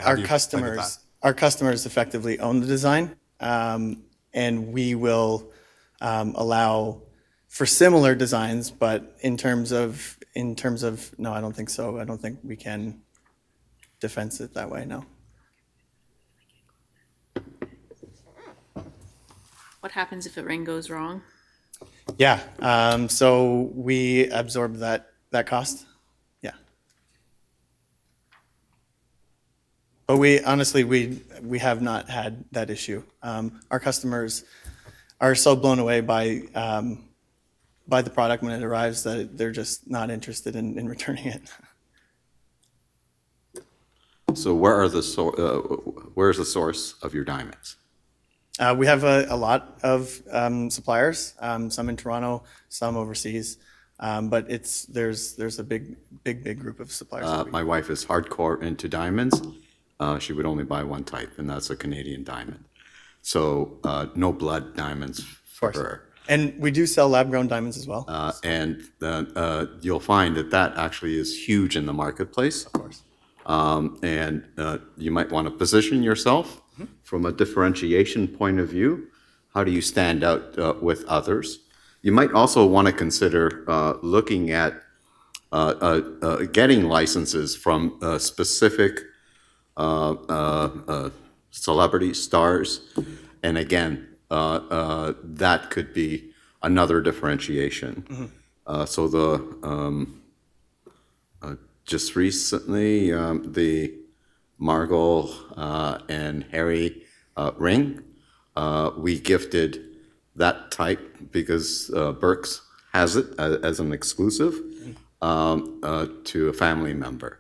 our customers effectively own the design, and we will allow for similar designs, but in terms of no, I don't think so. I don't think we can defense it that way. No. What happens if a ring goes wrong? Yeah. So we absorb that cost. Yeah. But we honestly have not had that issue. Our customers are so blown away by the product when it arrives that they're just not interested in returning it. So where's the source of your diamonds? We have a lot of suppliers, some in Toronto, some overseas, but there's a big group of suppliers. My wife is hardcore into diamonds. She would only buy one type, and that's a Canadian diamond. So no blood diamonds for her. And we do sell lab-grown diamonds as well. And you'll find that actually is huge in the marketplace. Of course. And you might want to position yourself from a differentiation point of view. How do you stand out with others? You might also want to consider looking at getting licenses from specific celebrities, stars. And again, that could be another differentiation. So just recently, the Margot and Harry ring, we gifted that type because Berks has it as an exclusive to a family member.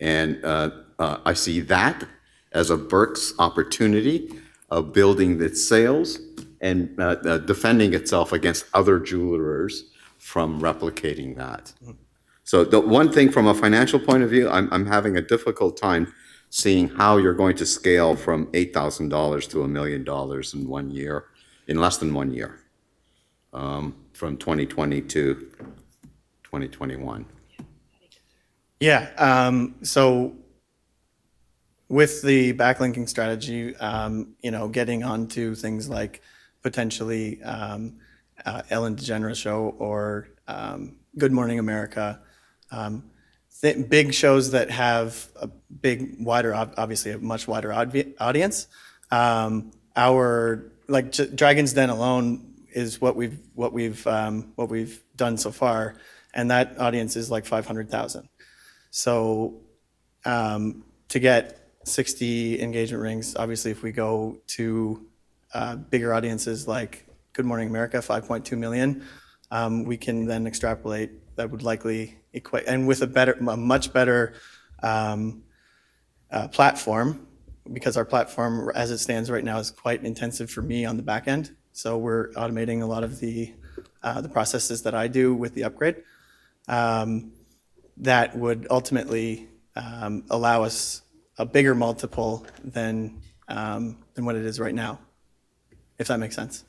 And I see that as a Berks opportunity of building its sales and defending itself against other jewelers from replicating that. So the one thing from a financial point of view, I'm having a difficult time seeing how you're going to scale from $8,000 to $1 million in 1 year, in less than 1 year, from 2020 to 2021. Yeah. So with the backlinking strategy, getting onto things like potentially Ellen DeGeneres show or Good Morning America, big shows that have a obviously a much wider audience. Dragon's Den alone is what we've done so far, and that audience is like 500,000. So to get 60 engagement rings, obviously if we go to bigger audiences like Good Morning America, 5.2 million, we can then extrapolate that would likely equate, and with a much better platform, because our platform as it stands right now is quite intensive for me on the back end. So we're automating a lot of the processes that I do with the upgrade. That would ultimately allow us a bigger multiple than what it is right now, if that makes sense.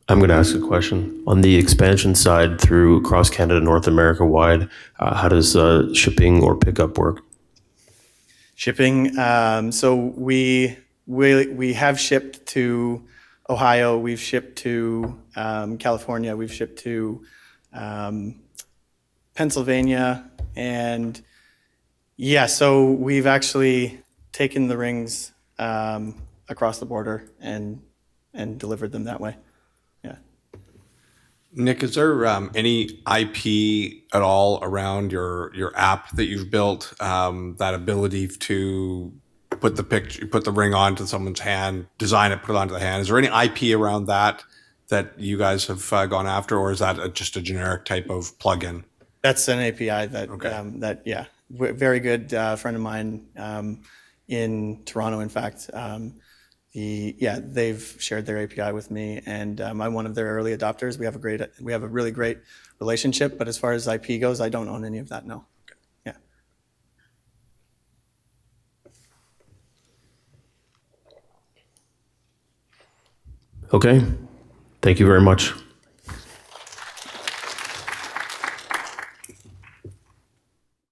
I'm going to ask a question. On the expansion side through across Canada, North America wide, how does shipping or pickup work? Shipping, so we have shipped to Ohio, we've shipped to California, we've shipped to Pennsylvania, and yeah, so we've actually taken the rings across the border and delivered them that way. Nick, is there any IP at all around your app that you've built, that ability to put the ring onto someone's hand, design it, put it onto the hand? Is there any IP around that you guys have gone after, or is that just a generic type of plugin? That's an API that very good friend of mine in Toronto, in fact. They've shared their API with me, and I'm one of their early adopters. We have a really great relationship, but as far as IP goes, I don't own any of that, no. Yeah. Okay. Thank you very much.